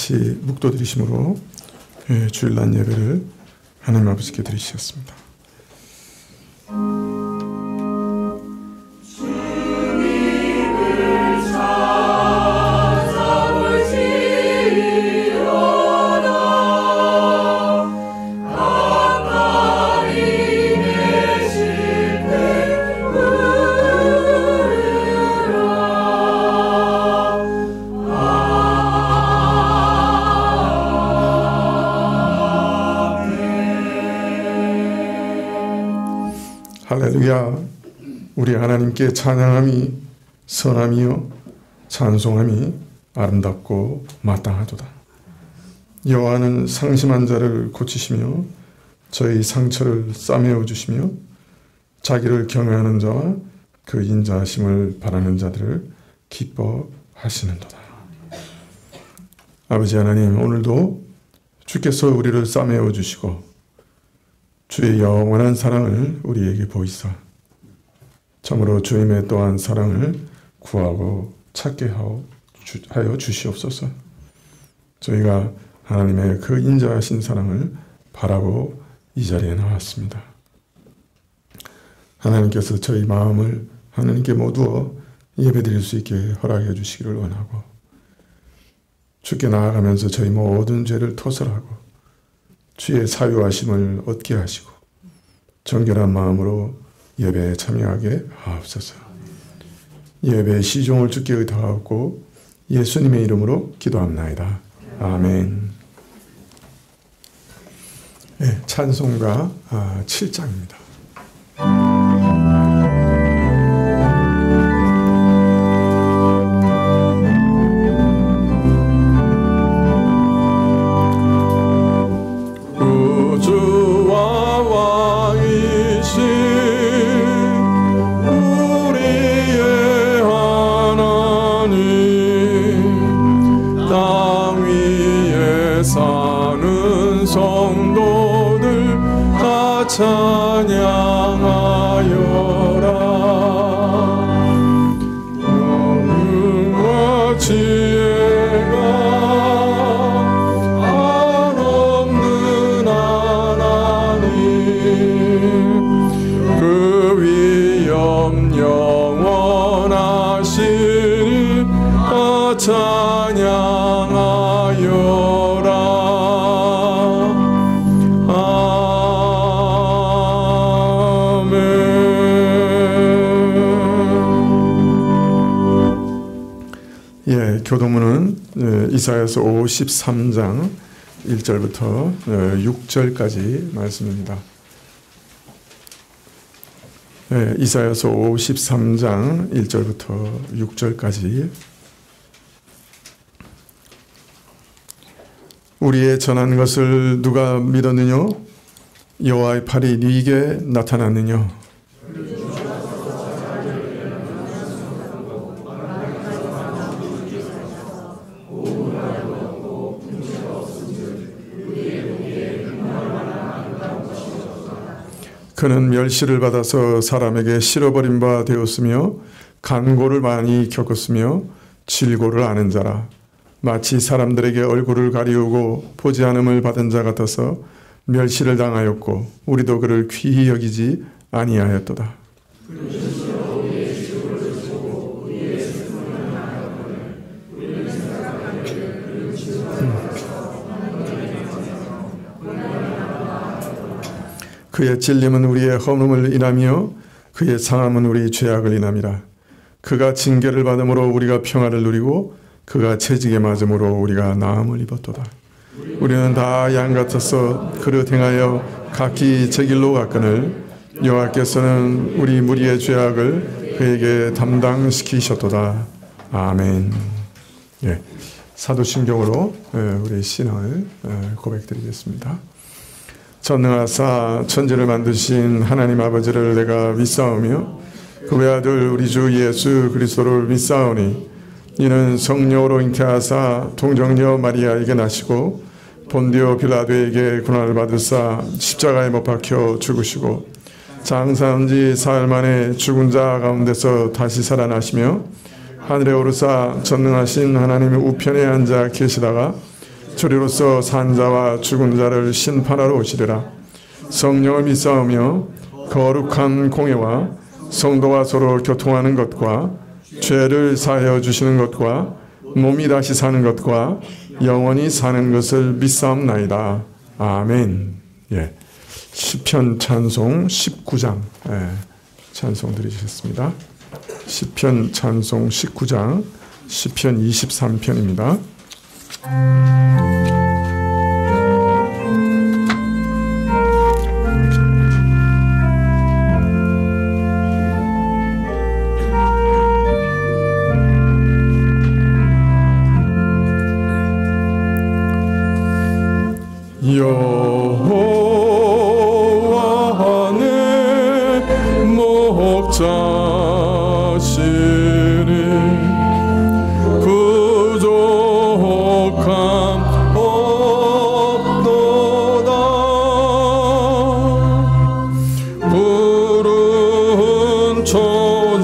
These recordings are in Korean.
같이 묵도드리심으로 주일날 예배를 하나님 아버지께 드리셨습니다. 할렐루야. 우리 하나님께 찬양함이 선함이요 찬송함이 아름답고 마땅하도다. 여호와는 상심한 자를 고치시며 저희 상처를 싸매어 주시며 자기를 경외하는 자와 그 인자하심을 바라는 자들을 기뻐하시는도다. 아버지 하나님, 오늘도 주께서 우리를 싸매어 주시고 주의 영원한 사랑을 우리에게 보이사 참으로 주님의 또한 사랑을 구하고 찾게 하여 주시옵소서. 저희가 하나님의 그 인자하신 사랑을 바라고 이 자리에 나왔습니다. 하나님께서 저희 마음을 하나님께 모두어 예배드릴 수 있게 허락해 주시기를 원하고 주께 나아가면서 저희 모든 죄를 토설하고 주의 사유하심을 얻게 하시고 정결한 마음으로 예배에 참여하게 하옵소서. 예배의 시종을 주께 의탁하고 예수님의 이름으로 기도합나이다. 아멘. 네, 찬송가 7장입니다. 찬양하여라. 영능과 지혜가 한없는 하나님, 그 위엄 영원하시니 다 찬양하여라. 교도문은 이사야서 53장 1절부터 6절까지 말씀입니다. 이사야서 53장 1절부터 6절까지. 우리의 전한 것을 누가 믿었느냐? 여호와의 팔이 네게 나타났느냐? 그는 멸시를 받아서 사람에게 실어버린 바 되었으며 간고를 많이 겪었으며 질고를 아는 자라. 마치 사람들에게 얼굴을 가리우고 보지 않음을 받은 자 같아서 멸시를 당하였고 우리도 그를 귀히 여기지 아니하였도다. 그의 찔림은 우리의 허물을 인하며 그의 상함은 우리 죄악을 인함이라. 그가 징계를 받음으로 우리가 평화를 누리고 그가 채찍에 맞음으로 우리가 나음을 입었도다. 우리는 다 양 같아서 그릇 행하여 각기 제 길로 갔거늘 여호와께서는 우리 무리의 죄악을 그에게 담당시키셨도다. 아멘. 예, 사도신경으로 우리 신앙을 고백드리겠습니다. 전능하사 천지를 만드신 하나님 아버지를 내가 믿사오며 그 외아들 우리 주 예수 그리스도를 믿사오니 이는 성령으로 잉태하사 동정녀 마리아에게 나시고 본디오 빌라도에게 고난을 받으사 십자가에 못 박혀 죽으시고 장사한 지 사흘 만에 죽은 자 가운데서 다시 살아나시며 하늘에 오르사 전능하신 하나님의 우편에 앉아 계시다가 주리로서 산자와 죽은 자를 심판하러 오시리라. 성령을 믿사오며 거룩한 공예와 성도와 서로 교통하는 것과 죄를 사하여 주시는 것과 몸이 다시 사는 것과 영원히 사는 것을 믿사옵나이다. 아멘. 예. 시편 찬송 19장 찬송 드리셨습니다. 시편 찬송 19장 시편 23편입니다. 여호와는 목자시니 부족함 없도다. 푸른 초장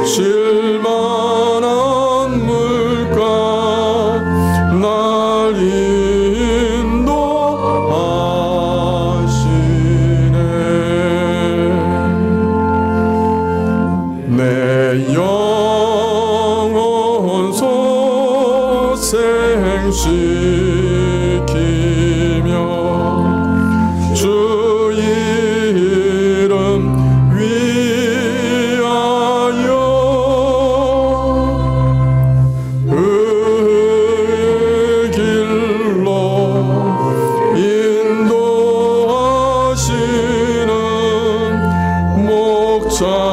쉴만한 물가 날 인도하시네. 내 영혼 소생시키며 주 이름 위하여 의의 길로 인도하시는 목자이신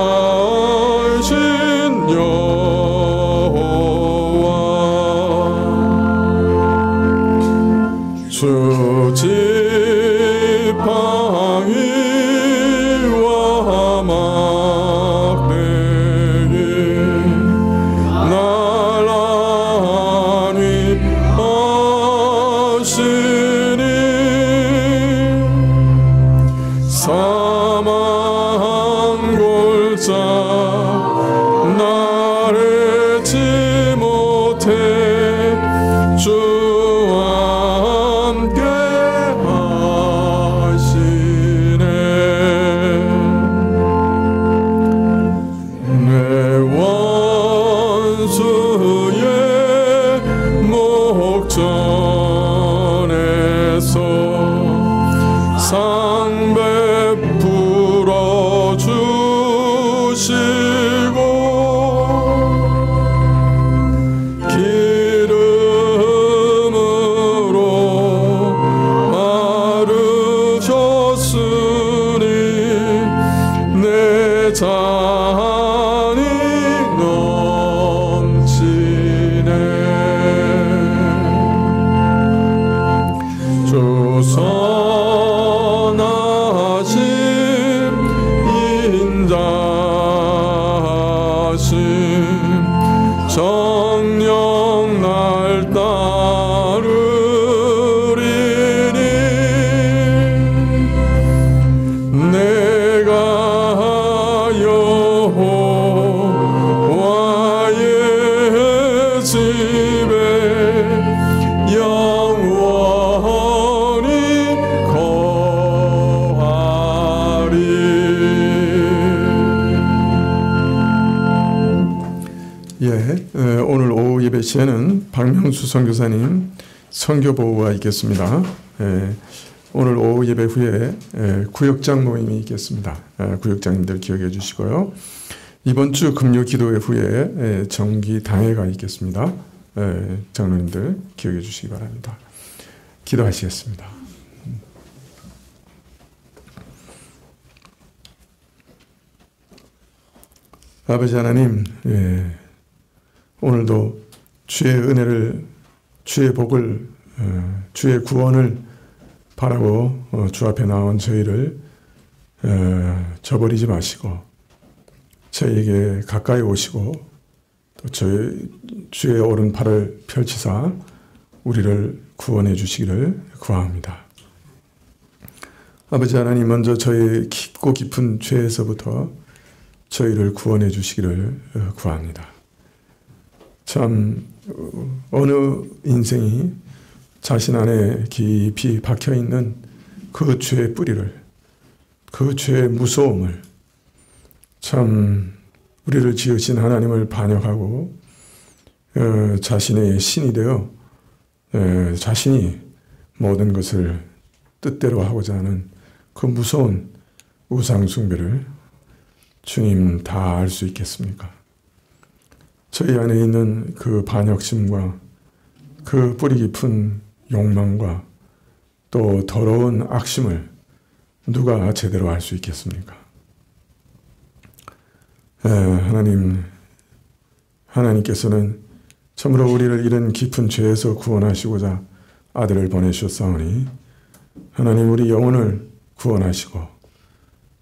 여호와. 주 지팡이와 막대기 날 안위하시니 사망 골짜 나를 지 못해 주와 함께 하시네. 내 원수의 목전에서 상 베풀어 주시고 기름으로 바르셨으니 내 잔이 넘치네. 주 선하신 인자하심 정녕 날 따르리니 내가 여호와의 집에 영원히 거하리. 오늘 오후 예배 시에는 박명수 선교사님 선교 보호가 있겠습니다. 오늘 오후 예배 후에 구역장 모임이 있겠습니다. 구역장님들 기억해 주시고요. 이번 주 금요 기도회 후에 정기 당회가 있겠습니다. 장로님들 기억해 주시기 바랍니다. 기도하시겠습니다. 아버지 하나님, 오늘도 주의 은혜를, 주의 복을, 주의 구원을 바라고 주 앞에 나온 저희를 저버리지 마시고 저희에게 가까이 오시고 또 주의 오른팔을 펼치사 우리를 구원해 주시기를 구합니다. 아버지 하나님, 먼저 저희 깊고 깊은 죄에서부터 저희를 구원해 주시기를 구합니다. 참 어느 인생이 자신 안에 깊이 박혀있는 그 죄의 뿌리를, 그 죄의 무서움을, 참 우리를 지으신 하나님을 반역하고 자신의 신이 되어 자신이 모든 것을 뜻대로 하고자 하는 그 무서운 우상 숭배를 주님 다 알 수 있겠습니까? 저희 안에 있는 그 반역심과 그 뿌리 깊은 욕망과 또 더러운 악심을 누가 제대로 알 수 있겠습니까? 하나님께서는 참으로 우리를 이런 깊은 죄에서 구원하시고자 아들을 보내셨사오니 하나님 우리 영혼을 구원하시고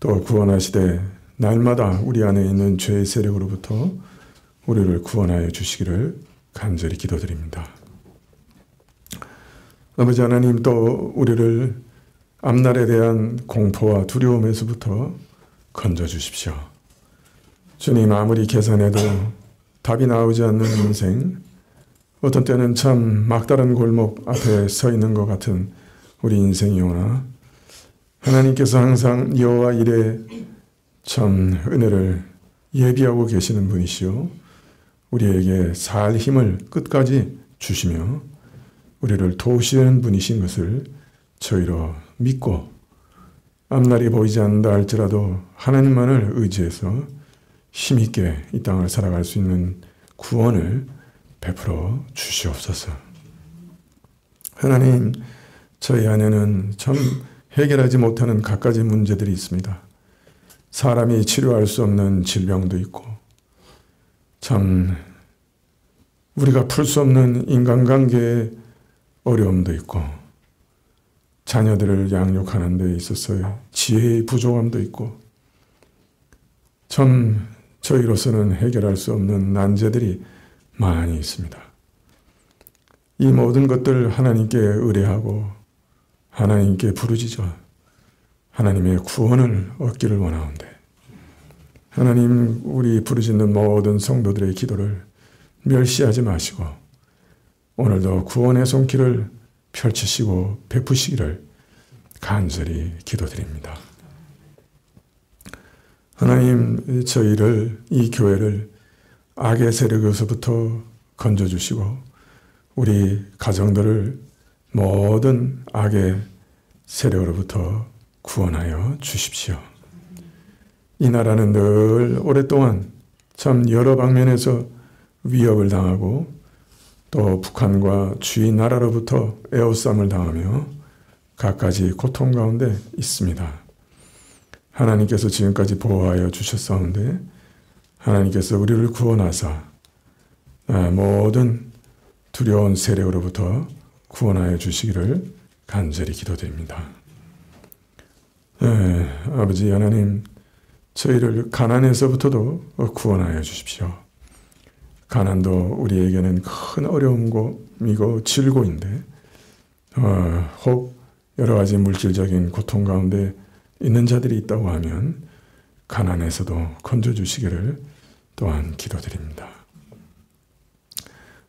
또 구원하시되 날마다 우리 안에 있는 죄의 세력으로부터 우리를 구원하여 주시기를 간절히 기도드립니다. 아버지 하나님, 또 우리를 앞날에 대한 공포와 두려움에서부터 건져 주십시오. 주님, 아무리 계산해도 답이 나오지 않는 인생, 어떤 때는 참 막다른 골목 앞에 서 있는 것 같은 우리 인생이오나 하나님께서 항상 여호와 이레 참 은혜를 예비하고 계시는 분이시오, 우리에게 살 힘을 끝까지 주시며 우리를 도우시는 분이신 것을 저희로 믿고 앞날이 보이지 않는다 할지라도 하나님만을 의지해서 힘있게 이 땅을 살아갈 수 있는 구원을 베풀어 주시옵소서. 하나님, 저희 안에는 참 해결하지 못하는 갖가지 문제들이 있습니다. 사람이 치료할 수 없는 질병도 있고 참 우리가 풀 수 없는 인간관계의 어려움도 있고 자녀들을 양육하는 데 있어서 지혜의 부족함도 있고 참 저희로서는 해결할 수 없는 난제들이 많이 있습니다. 이 모든 것들 하나님께 의뢰하고 하나님께 부르짖어 하나님의 구원을 얻기를 원하온대. 하나님, 우리 부르짖는 모든 성도들의 기도를 멸시하지 마시고 오늘도 구원의 손길을 펼치시고 베푸시기를 간절히 기도드립니다. 하나님, 저희를, 이 교회를 악의 세력에서부터 건져주시고 우리 가정들을 모든 악의 세력으로부터 구원하여 주십시오. 이 나라는 늘 오랫동안 참 여러 방면에서 위협을 당하고 또 북한과 주위 나라로부터 에워싸움을 당하며 갖가지 고통 가운데 있습니다. 하나님께서 지금까지 보호하여 주셨사온데 하나님께서 우리를 구원하사 모든 두려운 세력으로부터 구원하여 주시기를 간절히 기도드립니다. 아버지 하나님, 저희를 가난에서부터도 구원하여 주십시오. 가난도 우리에게는 큰 어려움이고 질고인데 혹 여러 가지 물질적인 고통 가운데 있는 자들이 있다고 하면 가난에서도 건져주시기를 또한 기도드립니다.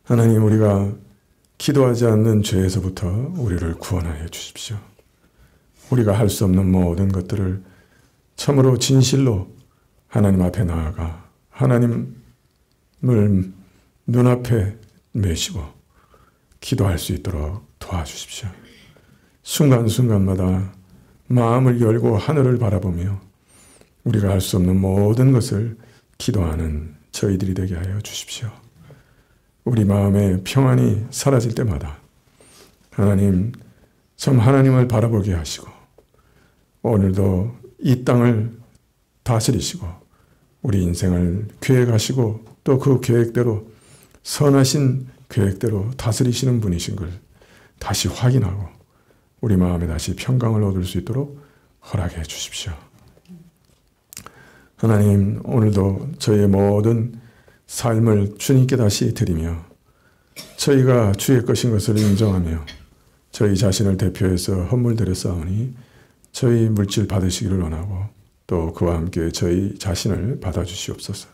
하나님, 우리가 기도하지 않는 죄에서부터 우리를 구원하여 주십시오. 우리가 할 수 없는 모든 것들을 참으로 진실로 하나님 앞에 나아가 하나님을 눈앞에 메시고 기도할 수 있도록 도와주십시오. 순간순간마다 마음을 열고 하늘을 바라보며 우리가 할 수 없는 모든 것을 기도하는 저희들이 되게 하여 주십시오. 우리 마음에 평안이 사라질 때마다 하나님, 참 하나님을 바라보게 하시고 오늘도 이 땅을 다스리시고 우리 인생을 계획하시고 또 그 계획대로 선하신 계획대로 다스리시는 분이신 걸 다시 확인하고 우리 마음에 다시 평강을 얻을 수 있도록 허락해 주십시오. 하나님, 오늘도 저희의 모든 삶을 주님께 다시 드리며 저희가 주의 것인 것을 인정하며 저희 자신을 대표해서 헌물드렸사오니 저희 물질 받으시기를 원하고 또 그와 함께 저희 자신을 받아주시옵소서.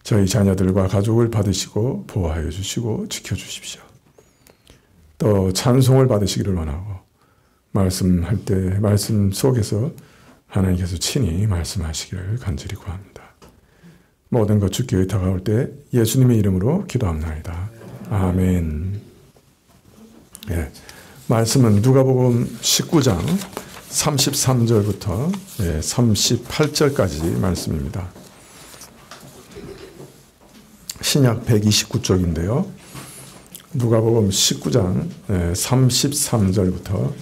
저희 자녀들과 가족을 받으시고 보호하여 주시고 지켜주십시오. 또 찬송을 받으시기를 원하고 말씀할 때 말씀 속에서 하나님께서 친히 말씀하시기를 간절히 구합니다. 모든 것 주께 의탁하올 때 예수님의 이름으로 기도합나이다. 아멘. 예, 말씀은 누가복음 19장 33절부터 38절까지 말씀입니다. 신약 129쪽인데요. 누가복음 19장 33절부터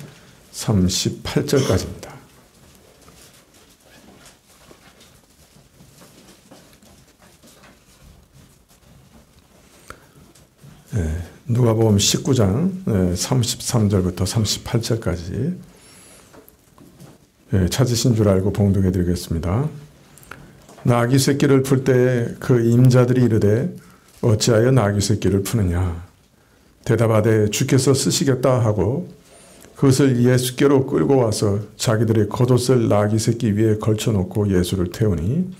38절까지입니다. 누가복음 19장 33절부터 38절까지 찾으신 줄 알고 봉독해 드리겠습니다. 나귀 새끼를 풀 때 그 임자들이 이르되 어찌하여 나귀 새끼를 푸느냐 대답하되 주께서 쓰시겠다 하고 그것을 예수께로 끌고 와서 자기들의 겉옷을 나귀 새끼 위에 걸쳐놓고 예수를 태우니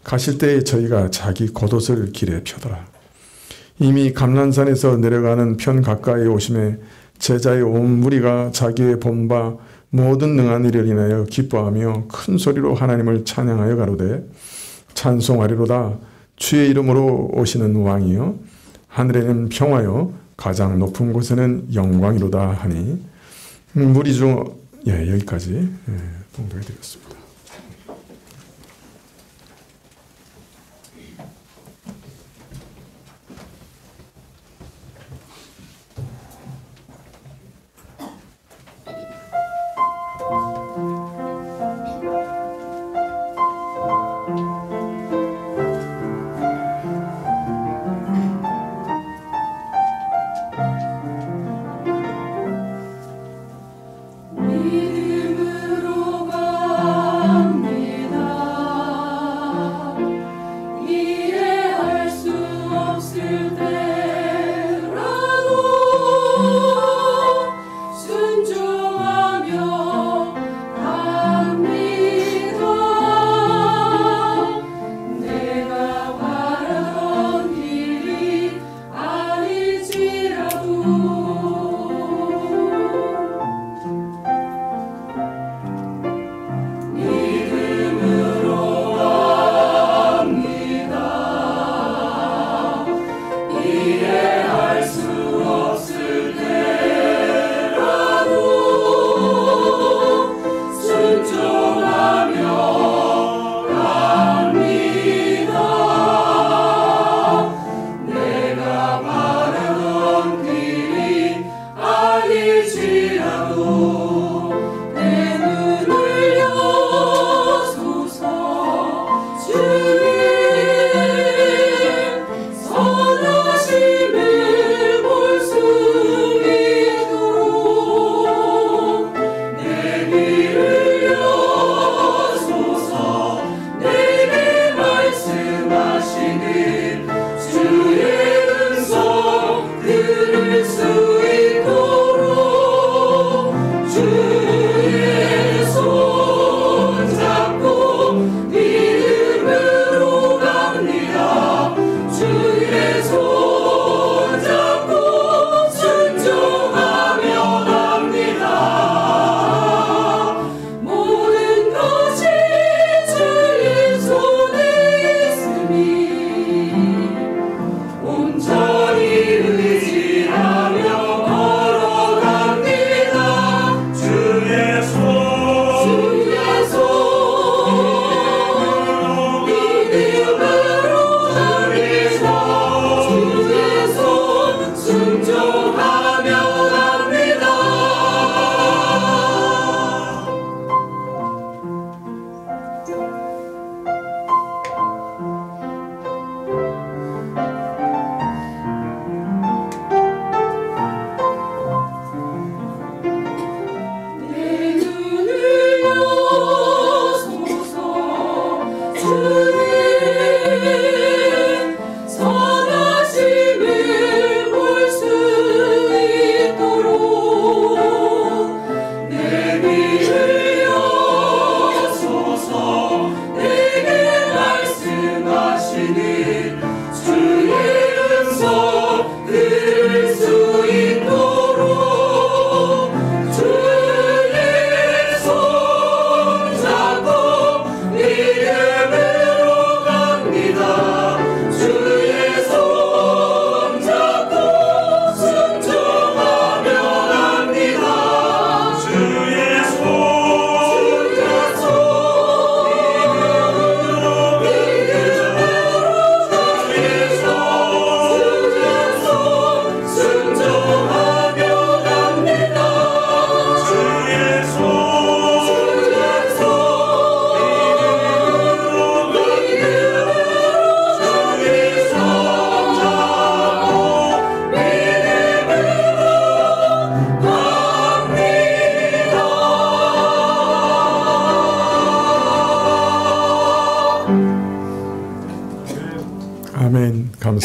가실 때에 저희가 자기 겉옷을 길에 펴더라. 이미 감난산에서 내려가는 편 가까이 오심에 제자의 온 무리가 자기의 본 바 모든 능한 일을 인하여 기뻐하며 큰 소리로 하나님을 찬양하여 가로되 찬송하리로다. 주의 이름으로 오시는 왕이여 하늘에는 평화요 가장 높은 곳에는 영광이로다 하니 무리 중 여기까지 봉독해 드렸습니다. 믿음으로 가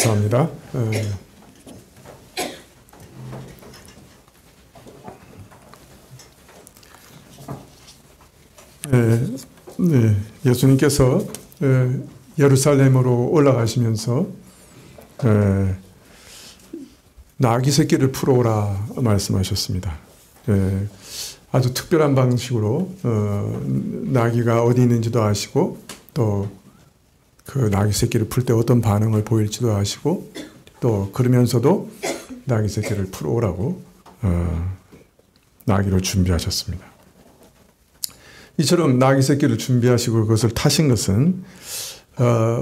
감사합니다. 예수님께서 예루살렘으로 올라가시면서 나귀 새끼를 풀어오라 말씀하셨습니다. 아주 특별한 방식으로 나귀가 어디 있는지도 아시고 또 그 나귀 새끼를 풀 때 어떤 반응을 보일지도 아시고 또 그러면서도 나귀 새끼를 풀어오라고 나귀를 준비하셨습니다. 이처럼 나귀 새끼를 준비하시고 그것을 타신 것은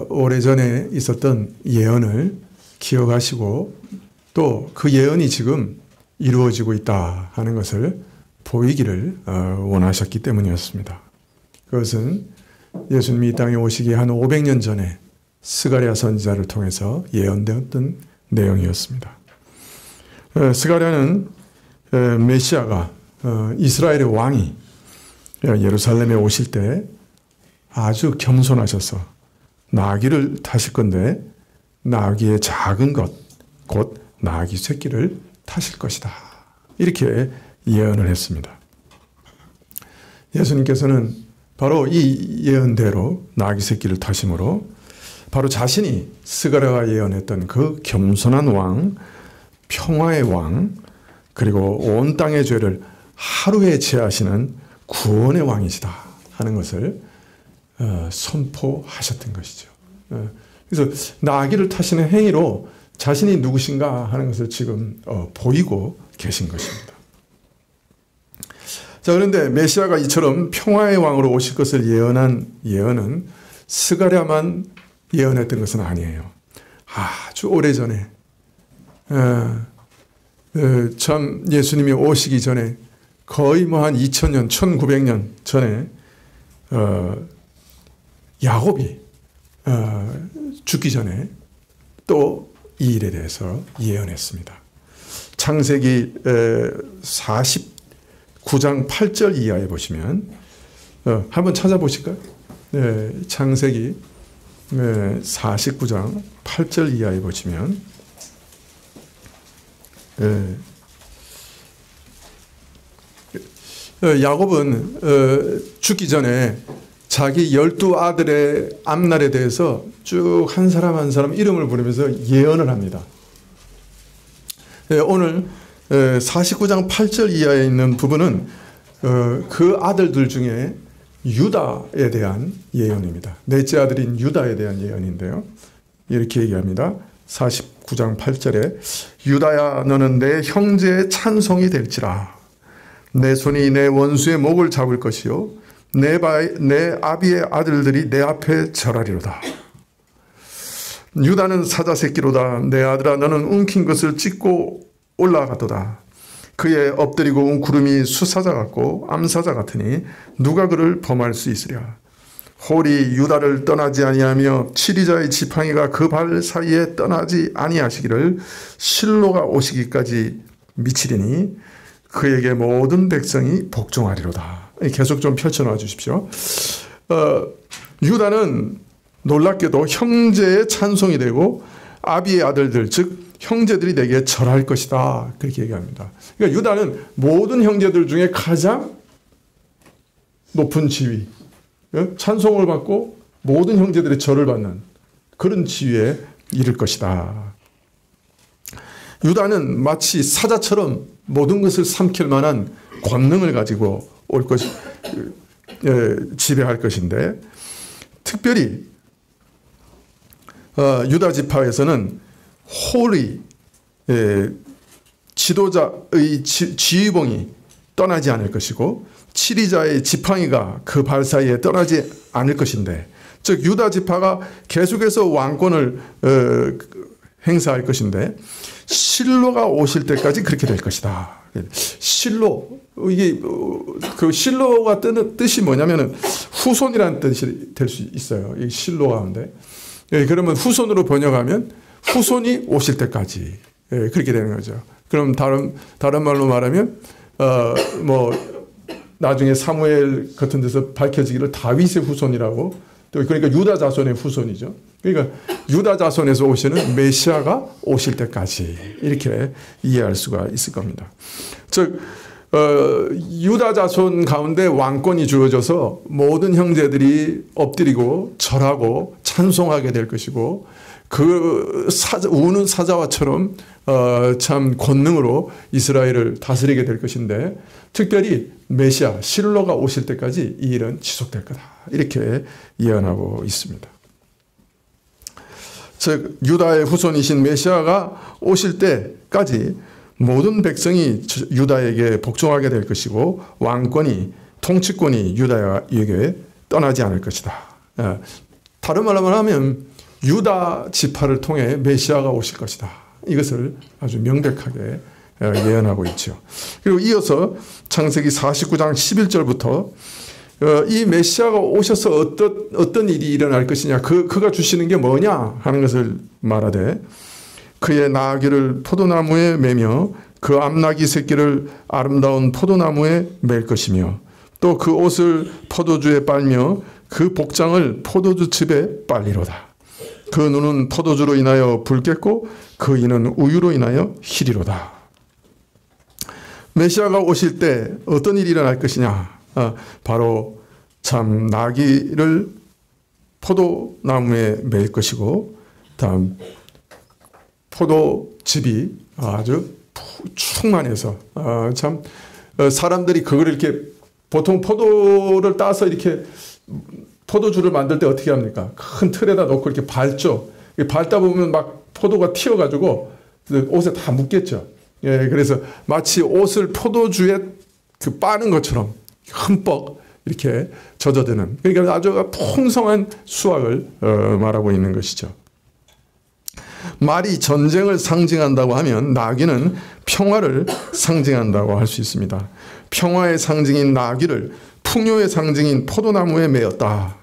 오래전에 있었던 예언을 기억하시고 또 그 예언이 지금 이루어지고 있다 하는 것을 보이기를 원하셨기 때문이었습니다. 그것은 예수님이 이 땅에 오시기 한 500년 전에 스가랴 선지자를 통해서 예언되었던 내용이었습니다. 스가랴는 메시아가 이스라엘의 왕이 예루살렘에 오실 때 아주 겸손하셔서 나귀를 타실 건데 나귀의 작은 것, 곧 나귀 새끼를 타실 것이다. 이렇게 예언을 했습니다. 예수님께서는 바로 이 예언대로 나귀 새끼를 타심으로 바로 자신이 스가랴가 예언했던 그 겸손한 왕, 평화의 왕, 그리고 온 땅의 죄를 하루에 제하시는 구원의 왕이시다 하는 것을 선포하셨던 것이죠. 그래서 나귀를 타시는 행위로 자신이 누구신가 하는 것을 지금 보이고 계신 것입니다. 자, 그런데 메시아가 이처럼 평화의 왕으로 오실 것을 예언한 예언은 스가랴만 예언했던 것은 아니에요. 아주 오래전에 참 예수님이 오시기 전에 거의 뭐 한 2000년, 1900년 전에 야곱이 죽기 전에 또 이 일에 대해서 예언했습니다. 창세기 49장 8절 이하에 보시면 한번 찾아보실까요? 네, 창세기 49장 8절 이하에 보시면 야곱은 죽기 전에 자기 12아들의 앞날에 대해서 쭉 한 사람 한 사람 이름을 부르면서 예언을 합니다. 오늘 49장 8절 이하에 있는 부분은 그 아들들 중에 유다에 대한 예언입니다. 넷째 아들인 유다에 대한 예언인데요. 이렇게 얘기합니다. 49장 8절에 유다야 너는 내 형제의 찬송이 될지라. 내 손이 내 원수의 목을 잡을 것이요 내 아비의 아들들이 내 앞에 절하리로다. 유다는 사자 새끼로다. 내 아들아 너는 움킨 것을 찢고 올라가도다. 그의 엎드리고 온 구름이 수사자 같고 암사자 같으니 누가 그를 범할 수 있으랴. 홀이 유다를 떠나지 아니하며 치리자의 지팡이가 그 발 사이에 떠나지 아니하시기를 실로가 오시기까지 미치리니 그에게 모든 백성이 복종하리로다. 계속 좀 펼쳐놔 주십시오. 유다는 놀랍게도 형제의 찬송이 되고 아비의 아들들 즉 형제들이 내게 절할 것이다. 그렇게 얘기합니다. 그러니까 유다는 모든 형제들 중에 가장 높은 지위, 찬송을 받고 모든 형제들의 절을 받는 그런 지위에 이를 것이다. 유다는 마치 사자처럼 모든 것을 삼킬 만한 권능을 가지고 올 것이 지배할 것인데 특별히 유다 지파에서는 홀이 지도자의 지휘봉이 떠나지 않을 것이고 치리자의 지팡이가 그 발 사이에 떠나지 않을 것인데 즉 유다 지파가 계속해서 왕권을 행사할 것인데 실로가 오실 때까지 그렇게 될 것이다. 실로 이게 그 실로가 뜻이 뭐냐면은 후손이라는 뜻이 될 수 있어요. 이 실로 가운데 그러면 후손으로 번역하면 후손이 오실 때까지 그렇게 되는 거죠. 그럼 다른 말로 말하면 뭐 나중에 사무엘 같은 데서 밝혀지기를 다윗의 후손이라고 또 그러니까 유다 자손의 후손이죠. 그러니까 유다 자손에서 오시는 메시아가 오실 때까지 이렇게 이해할 수가 있을 겁니다. 즉 유다 자손 가운데 왕권이 주어져서 모든 형제들이 엎드리고 절하고 찬송하게 될 것이고 그 우는 사자와처럼 참 권능으로 이스라엘을 다스리게 될 것인데 특별히 메시아 실로가 오실 때까지 이 일은 지속될 거다. 이렇게 예언하고 있습니다. 즉 유다의 후손이신 메시아가 오실 때까지 모든 백성이 유다에게 복종하게 될 것이고 왕권이 통치권이 유다에게 떠나지 않을 것이다. 다른 말로 하면 유다 지파를 통해 메시아가 오실 것이다. 이것을 아주 명백하게 예언하고 있죠. 그리고 이어서 창세기 49장 11절부터 이 메시아가 오셔서 어떤 일이 일어날 것이냐, 그가 주시는 게 뭐냐 하는 것을 말하되 그의 나귀를 포도나무에 매며 그 암나귀 새끼를 아름다운 포도나무에 맬 것이며 또 그 옷을 포도주에 빨며 그 복장을 포도주즙에 빨리로다. 그 눈은 포도주로 인하여 붉겠고 그 이는 우유로 인하여 희리로다. 메시아가 오실 때 어떤 일이 일어날 것이냐, 바로 참 나귀를 포도나무에 맬 것이고 다음 포도즙이 아주 충만해서 참 사람들이 그걸 이렇게 보통 포도를 따서 이렇게 포도주를 만들 때 어떻게 합니까? 큰 틀에다 놓고 이렇게 밟죠. 밟다 보면 막 포도가 튀어가지고 옷에 다 묻겠죠. 예, 그래서 마치 옷을 포도주에 빠는 것처럼 흠뻑 이렇게 젖어드는, 그러니까 아주 풍성한 수확을 말하고 있는 것이죠. 말이 전쟁을 상징한다고 하면 나귀는 평화를 상징한다고 할 수 있습니다. 평화의 상징인 나귀를 풍요의 상징인 포도나무에 매었다.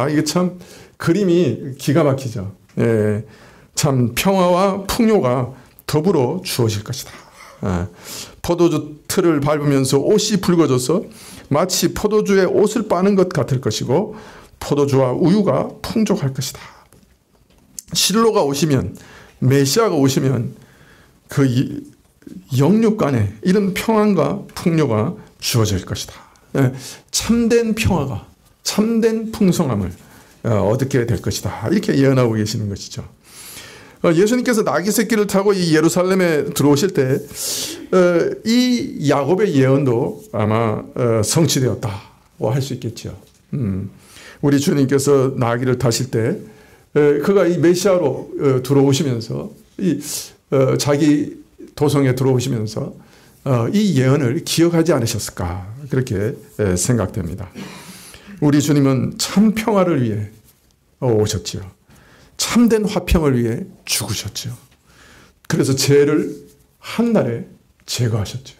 이게 참 그림이 기가 막히죠. 예, 참 평화와 풍요가 더불어 주어질 것이다. 포도주 틀을 밟으면서 옷이 붉어져서 마치 포도주에 옷을 빠는 것 같을 것이고 포도주와 우유가 풍족할 것이다. 실로가 오시면, 메시아가 오시면 그 영육 간에 이런 평안과 풍요가 주어질 것이다. 참된 평화가, 참된 풍성함을 얻게 될 것이다. 이렇게 예언하고 계시는 것이죠. 예수님께서 나귀 새끼를 타고 이 예루살렘에 들어오실 때 이 야곱의 예언도 아마 성취되었다고 할 수 있겠죠. 우리 주님께서 나귀를 타실 때 그가 이 메시아로 들어오시면서 자기 도성에 들어오시면서 이 예언을 기억하지 않으셨을까, 그렇게 생각됩니다. 우리 주님은 참 평화를 위해 오셨지요. 참된 화평을 위해 죽으셨죠. 그래서 죄를 한날에 제거하셨죠.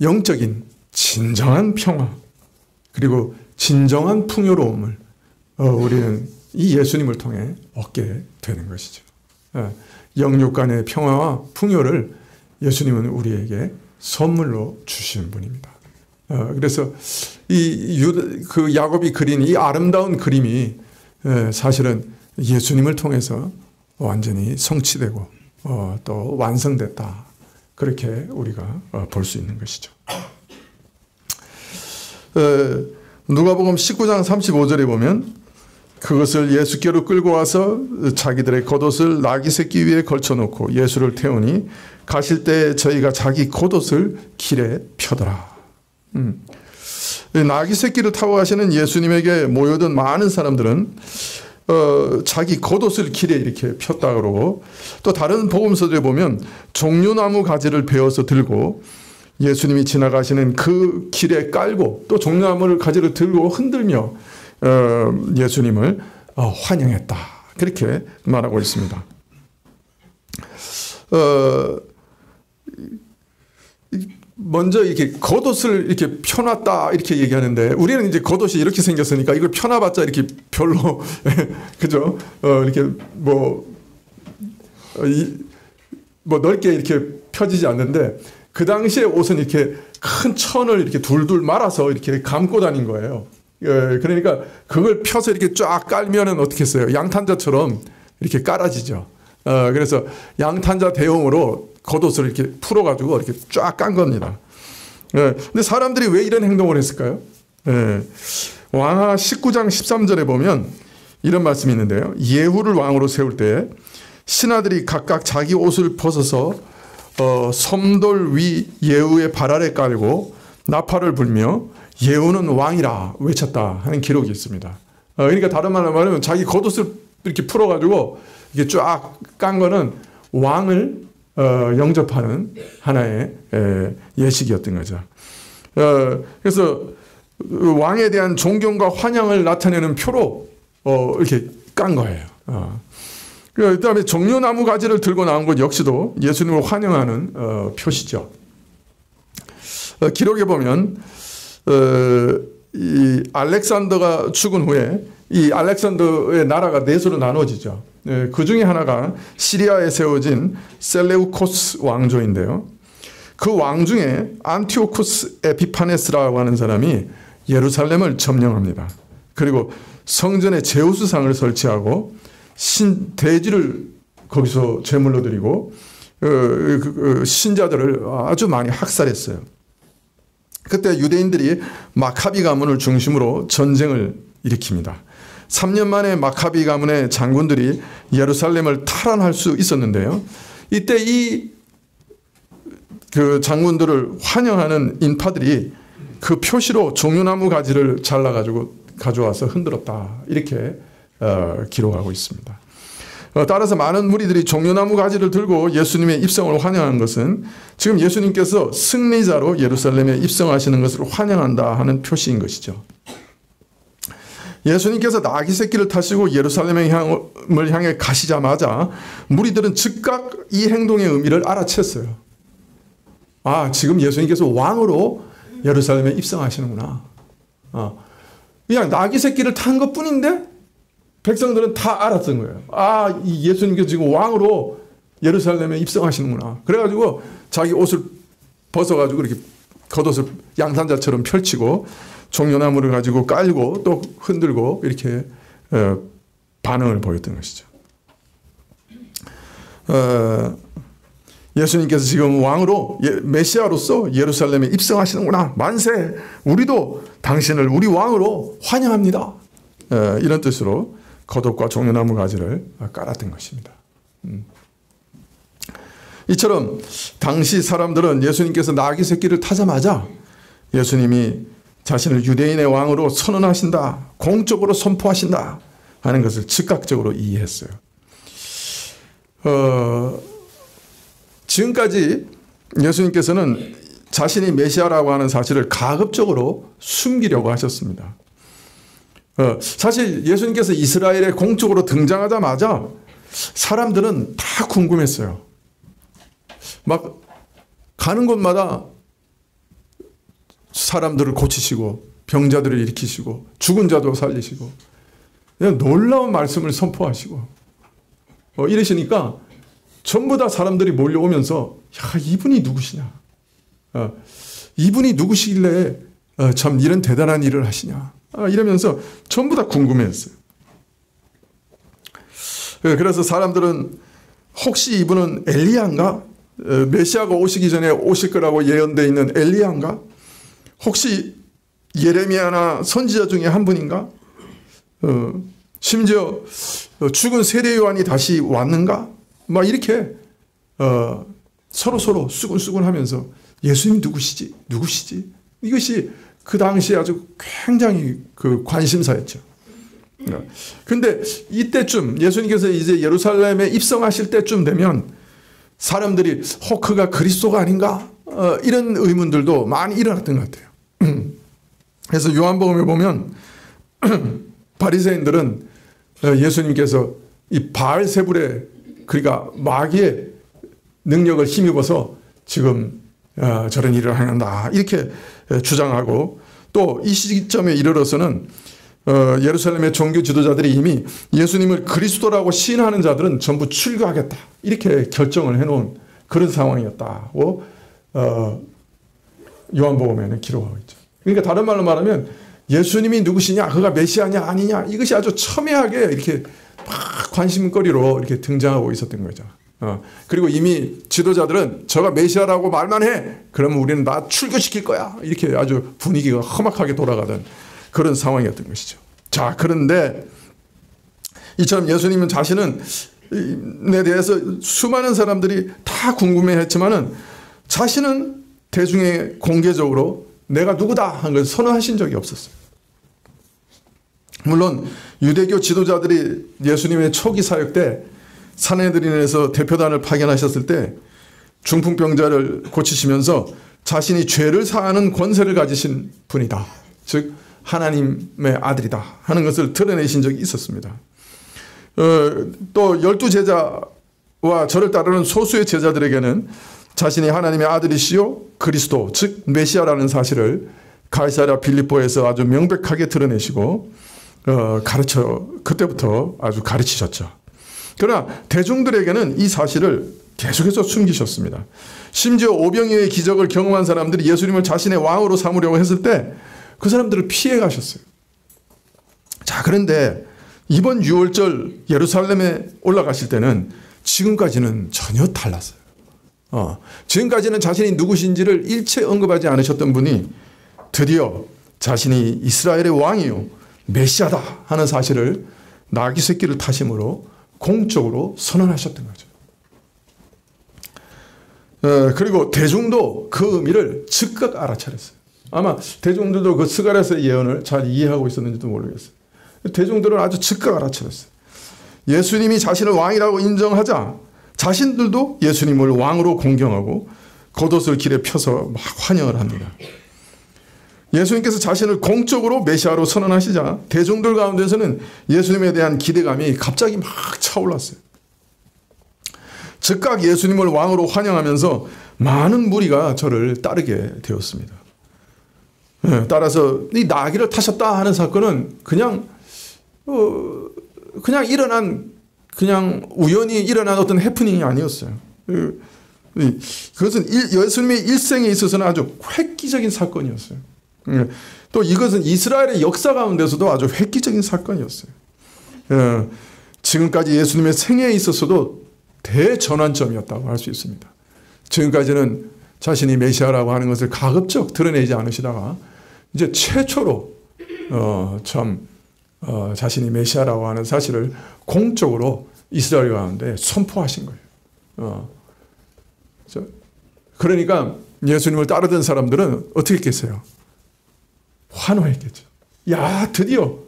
영적인 진정한 평화 그리고 진정한 풍요로움을 우리는 이 예수님을 통해 얻게 되는 것이죠. 영육 간의 평화와 풍요를 예수님은 우리에게 선물로 주신 분입니다. 그래서 그 야곱이 그린 이 아름다운 그림이 사실은 예수님을 통해서 완전히 성취되고 또 완성됐다. 그렇게 우리가 볼 수 있는 것이죠. 누가복음 19장 35절에 보면 그것을 예수께로 끌고 와서 자기들의 겉옷을 나귀 새끼 위에 걸쳐놓고 예수를 태우니 가실 때 저희가 자기 겉옷을 길에 펴더라. 나귀 새끼를 타고 가시는 예수님에게 모여든 많은 사람들은 자기 겉옷을 길에 이렇게 폈다 그러고, 또 다른 복음서들에 보면 종려나무 가지를 베어서 들고 예수님이 지나가시는 그 길에 깔고 또 종려나무 가지를 들고 흔들며 예수님을 환영했다. 그렇게 말하고 있습니다. 먼저 이렇게 겉옷을 이렇게 펴놨다 이렇게 얘기하는데, 우리는 이제 겉옷이 이렇게 생겼으니까 이걸 펴놔봤자 이렇게 별로 뭐 넓게 이렇게 펴지지 않는데 그 당시에 옷은 이렇게 큰 천을 이렇게 둘둘 말아서 이렇게 감고 다닌 거예요. 그러니까 그걸 펴서 이렇게 쫙 깔면은 어떻게 했어요? 양탄자처럼 이렇게 깔아지죠. 그래서 양탄자 대용으로 겉옷을 이렇게 풀어가지고 이렇게 쫙 깐 겁니다. 근데 사람들이 왜 이런 행동을 했을까요? 왕하 19장 13절에 보면 이런 말씀이 있는데요. 예후를 왕으로 세울 때 신하들이 각각 자기 옷을 벗어서 섬돌 위 예후의 발 아래 깔고 나팔을 불며 예후는 왕이라 외쳤다 하는 기록이 있습니다. 그러니까 다른 말로 말하면 자기 겉옷을 이렇게 풀어가지고 이게 쫙 깐 거는 왕을 영접하는 하나의 예식이었던 거죠. 그래서 왕에 대한 존경과 환영을 나타내는 표로 이렇게 깐 거예요. 그 다음에 종려나무 가지를 들고 나온 것 역시도 예수님을 환영하는 표시죠. 기록에 보면 이 알렉산더가 죽은 후에 이 알렉산더의 나라가 넷으로 나눠지죠. 그 중에 하나가 시리아에 세워진 셀레우코스 왕조인데요. 그 왕 중에 안티오쿠스 에피파네스라고 하는 사람이 예루살렘을 점령합니다. 그리고 성전에 제우스상을 설치하고 대지를 거기서 제물로 드리고 신자들을 아주 많이 학살했어요. 그때 유대인들이 마카비 가문을 중심으로 전쟁을 일으킵니다. 3년 만에 마카비 가문의 장군들이 예루살렘을 탈환할 수 있었는데요. 이때 그 장군들을 환영하는 인파들이 그 표시로 종려나무 가지를 잘라가지고 가져와서 흔들었다. 이렇게 기록하고 있습니다. 따라서 많은 무리들이 종려나무 가지를 들고 예수님의 입성을 환영한 것은 지금 예수님께서 승리자로 예루살렘에 입성하시는 것을 환영한다 하는 표시인 것이죠. 예수님께서 나귀 새끼를 타시고 예루살렘을 향해 가시자마자 무리들은 즉각 이 행동의 의미를 알아챘어요. 아, 지금 예수님께서 왕으로 예루살렘에 입성하시는구나. 그냥 나귀 새끼를 탄 것뿐인데 백성들은 다 알았던 거예요. 아, 이 예수님께서 지금 왕으로 예루살렘에 입성하시는구나. 그래가지고 자기 옷을 벗어가지고 이렇게 겉옷을 양산자처럼 펼치고 종려나무를 가지고 깔고 또 흔들고 이렇게 반응을 보였던 것이죠. 예수님께서 지금 왕으로 메시아로서 예루살렘에 입성하시는구나. 만세! 우리도 당신을 우리 왕으로 환영합니다. 이런 뜻으로 겉옷과 종려나무 가지를 깔았던 것입니다. 이처럼 당시 사람들은 예수님께서 나귀 새끼를 타자마자 예수님이 자신을 유대인의 왕으로 선언하신다, 공적으로 선포하신다 하는 것을 즉각적으로 이해했어요. 지금까지 예수님께서는 자신이 메시아라고 하는 사실을 가급적으로 숨기려고 하셨습니다. 사실 예수님께서 이스라엘에 공적으로 등장하자마자 사람들은 다 궁금했어요. 막 가는 곳마다 사람들을 고치시고 병자들을 일으키시고 죽은 자도 살리시고 그냥 놀라운 말씀을 선포하시고 이러시니까 전부 다 사람들이 몰려오면서 야, 이분이 누구시냐? 이분이 누구시길래 참 이런 대단한 일을 하시냐? 이러면서 전부 다 궁금해했어요. 그래서 사람들은 혹시 이분은 엘리야인가? 메시아가 오시기 전에 오실 거라고 예언되어 있는 엘리야인가? 혹시 예레미야나 선지자 중에 한 분인가? 심지어 죽은 세례 요한이 다시 왔는가? 막 이렇게 서로 수군수군 하면서 예수님 누구시지? 이것이 그 당시에 아주 굉장히 그 관심사였죠. 근데 이때쯤 예수님께서 이제 예루살렘에 입성하실 때쯤 되면 사람들이 그가 그리스도가 아닌가? 이런 의문들도 많이 일어났던 것 같아요. 그래서 요한복음에 보면 바리새인들은 예수님께서 이 바알세불의 그러니까 마귀의 능력을 힘입어서 지금 저런 일을 행한다 이렇게 주장하고 또 이 시점에 이르러서는 예루살렘의 종교 지도자들이 이미 예수님을 그리스도라고 시인하는 자들은 전부 출교하겠다 이렇게 결정을 해놓은 그런 상황이었다고 요한복음에는 기록하고 있죠. 그러니까 다른 말로 말하면 예수님이 누구시냐, 그가 메시아냐 아니냐, 이것이 아주 첨예하게 이렇게 막 관심거리로 이렇게 등장하고 있었던 거죠. 그리고 이미 지도자들은 저가 메시아라고 말만 해, 그러면 우리는 나 출교시킬 거야, 이렇게 아주 분위기가 험악하게 돌아가던 그런 상황이었던 것이죠. 자, 그런데 이처럼 예수님은 자신은에 대해서 수많은 사람들이 다 궁금해했지만은 자신은 대중에 공개적으로 내가 누구다 하는 걸 선언하신 적이 없었어요. 물론 유대교 지도자들이 예수님의 초기 사역 때 산헤드린에서 대표단을 파견하셨을 때 중풍병자를 고치시면서 자신이 죄를 사하는 권세를 가지신 분이다, 즉 하나님의 아들이다 하는 것을 드러내신 적이 있었습니다. 또 12제자와 저를 따르는 소수의 제자들에게는 자신이 하나님의 아들이시요 그리스도 즉 메시아라는 사실을 가이사랴 빌립보에서 아주 명백하게 드러내시고 그때부터 아주 가르치셨죠. 그러나 대중들에게는 이 사실을 계속해서 숨기셨습니다. 심지어 오병이어의 기적을 경험한 사람들이 예수님을 자신의 왕으로 삼으려고 했을 때 그 사람들을 피해 가셨어요. 자, 그런데 이번 6월절 예루살렘에 올라가실 때는 지금까지는 전혀 달랐어요. 지금까지는 자신이 누구신지를 일체 언급하지 않으셨던 분이 드디어 자신이 이스라엘의 왕이요 메시아다 하는 사실을 나귀 새끼를 타심으로 공적으로 선언하셨던 거죠. 그리고 대중도 그 의미를 즉각 알아차렸어요. 아마 대중들도 그 스가랴서의 예언을 잘 이해하고 있었는지도 모르겠어요. 대중들은 아주 즉각 알아차렸어요. 예수님이 자신을 왕이라고 인정하자 자신들도 예수님을 왕으로 공경하고 겉옷을 길에 펴서 막 환영을 합니다. 예수님께서 자신을 공적으로 메시아로 선언하시자 대중들 가운데서는 예수님에 대한 기대감이 갑자기 막 차올랐어요. 즉각 예수님을 왕으로 환영하면서 많은 무리가 저를 따르게 되었습니다. 따라서 이 나귀를 타셨다 하는 사건은 그냥 일어난, 그냥 우연히 일어난 어떤 해프닝이 아니었어요. 그것은 예수님의 일생에 있어서는 아주 획기적인 사건이었어요. 또 이것은 이스라엘의 역사 가운데서도 아주 획기적인 사건이었어요. 지금까지 예수님의 생애에 있어서도 대전환점이었다고 할 수 있습니다. 지금까지는 자신이 메시아라고 하는 것을 가급적 드러내지 않으시다가 이제 최초로 자신이 메시아라고 하는 사실을 공적으로 이스라엘 가운데 선포하신 거예요. 그러니까 예수님을 따르던 사람들은 어떻게 했겠어요? 환호했겠죠. 야, 드디어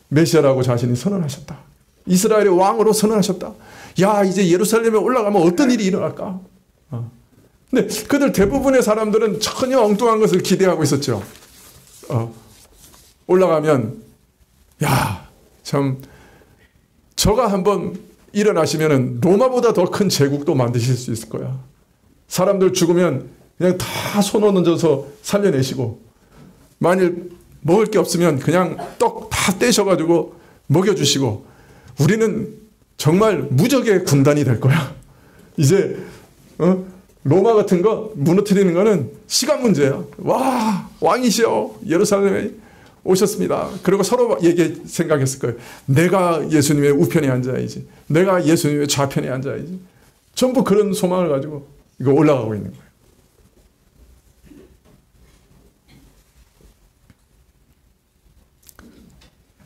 메시아라고 자신이 선언하셨다. 이스라엘의 왕으로 선언하셨다. 야, 이제 예루살렘에 올라가면 어떤 일이 일어날까? 근데 그들 대부분의 사람들은 전혀 엉뚱한 것을 기대하고 있었죠. 올라가면 야, 참 저가 한번 일어나시면은 로마보다 더 큰 제국도 만드실 수 있을 거야. 사람들 죽으면 그냥 다 손 얹어서 살려내시고, 만일 먹을 게 없으면 그냥 떡 다 떼셔가지고 먹여주시고, 우리는 정말 무적의 군단이 될 거야. 이제 로마 같은 거 무너뜨리는 거는 시간 문제야. 와, 왕이시여 예루살렘에 오셨습니다. 그리고 서로 생각했을 거예요. 내가 예수님의 우편에 앉아야지, 내가 예수님의 좌편에 앉아야지. 전부 그런 소망을 가지고 이거 올라가고 있는 거예요.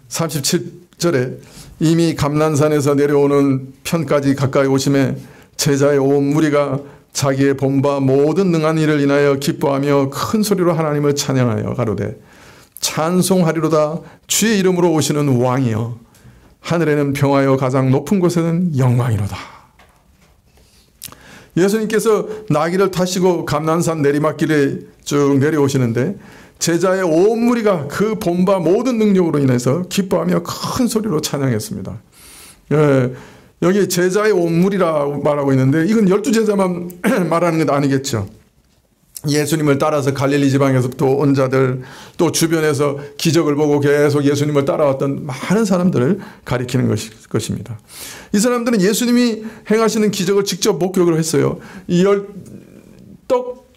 (37절에) 이미 감난산에서 내려오는 편까지 가까이 오심에 제자의 온 무리가 자기의 본바 모든 능한 일을 인하여 기뻐하며 큰 소리로 하나님을 찬양하여 가로되 찬송하리로다. 주의 이름으로 오시는 왕이여, 하늘에는 평화여 가장 높은 곳에는 영광이로다. 예수님께서 나귀를 타시고 감난산 내리막길에 쭉 내려오시는데 제자의 온 무리가 그 본바 모든 능력으로 인해서 기뻐하며 큰 소리로 찬양했습니다. 여기 제자의 온 무리라고 말하고 있는데 이건 12제자만 말하는 건 아니겠죠. 예수님을 따라서 갈릴리 지방에서부터 온 자들, 또 주변에서 기적을 보고 계속 예수님을 따라왔던 많은 사람들을 가리키는 것입니다. 이 사람들은 예수님이 행하시는 기적을 직접 목격을 했어요. 떡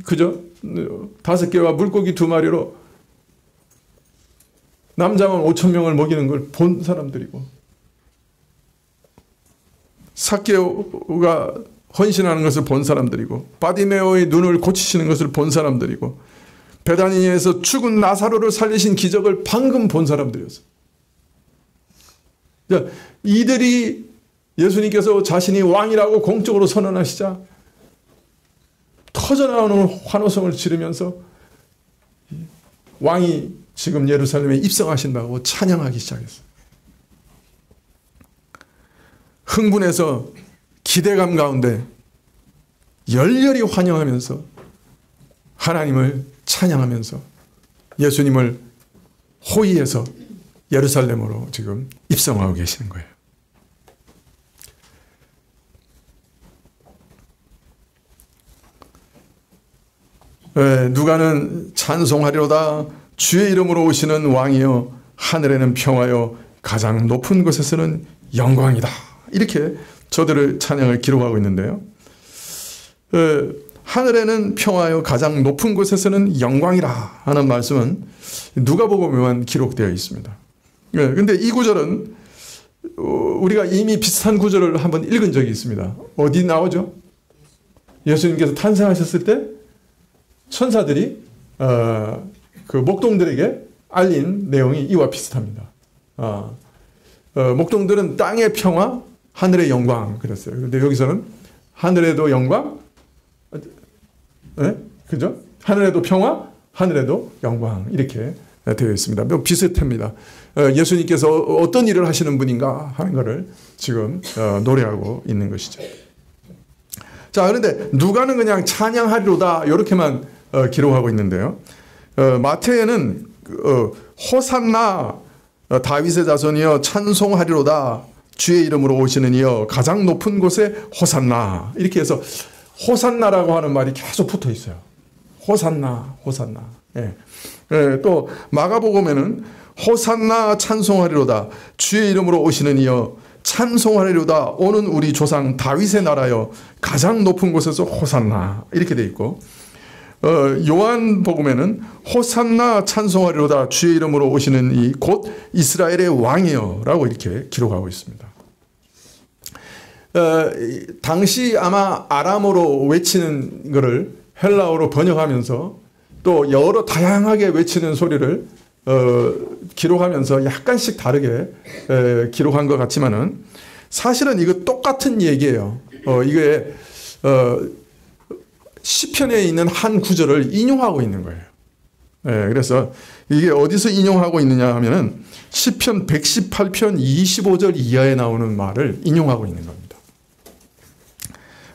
그죠? 5개와 물고기 2마리로 남자만 5,000명을 먹이는 걸 본 사람들이고, 삭개오가 헌신하는 것을 본 사람들이고, 바디메오의 눈을 고치시는 것을 본 사람들이고, 베다니에서 죽은 나사로를 살리신 기적을 방금 본 사람들이었어요. 이들이 예수님께서 자신이 왕이라고 공적으로 선언하시자 터져나오는 환호성을 지르면서 왕이 지금 예루살렘에 입성하신다고 찬양하기 시작했어요. 흥분해서 기대감 가운데 열렬히 환영하면서 하나님을 찬양하면서 예수님을 호위해서 예루살렘으로 지금 입성하고 계시는 거예요. 누가는 찬송하리로다 주의 이름으로 오시는 왕이여 하늘에는 평화여 가장 높은 곳에서는 영광이다. 이렇게 저들의 찬양을 기록하고 있는데요. 하늘에는 평화여 가장 높은 곳에서는 영광이라 하는 말씀은 누가복음에만 기록되어 있습니다. 그런데 이 구절은 우리가 이미 비슷한 구절을 한번 읽은 적이 있습니다. 어디 나오죠? 예수님께서 탄생하셨을 때 천사들이 그 목동들에게 알린 내용이 이와 비슷합니다. 목동들은 땅의 평화, 하늘의 영광 그랬어요. 그런데 여기서는 하늘에도 영광, 네? 그죠? 하늘에도 평화, 하늘에도 영광 이렇게 되어 있습니다. 뭐 비슷합니다. 예수님께서 어떤 일을 하시는 분인가 하는 것을 지금 노래하고 있는 것이죠. 자, 그런데 누가는 그냥 찬양하리로다 이렇게만 기록하고 있는데요. 마태에는 호산나 다윗의 자손이여 찬송하리로다 주의 이름으로 오시는 이여 가장 높은 곳에 호산나 이렇게 해서 호산나라고 하는 말이 계속 붙어 있어요. 호산나 호산나. 예. 또 마가복음에는 호산나 찬송하리로다 주의 이름으로 오시는 이여 찬송하리로다 오는 우리 조상 다윗의 나라여 가장 높은 곳에서 호산나 이렇게 돼 있고, 요한복음에는 호산나 찬송하리로다 주의 이름으로 오시는 이 곧 이스라엘의 왕이여 라고 이렇게 기록하고 있습니다. 당시 아마 아람어로 외치는 것을 헬라어로 번역하면서 또 여러 다양하게 외치는 소리를 기록하면서 약간씩 다르게 기록한 것 같지만은 사실은 이거 똑같은 얘기예요. 이게 시편에 있는 한 구절을 인용하고 있는 거예요. 그래서 이게 어디서 인용하고 있느냐 하면은 시편 118편 25절 이하에 나오는 말을 인용하고 있는 겁니다.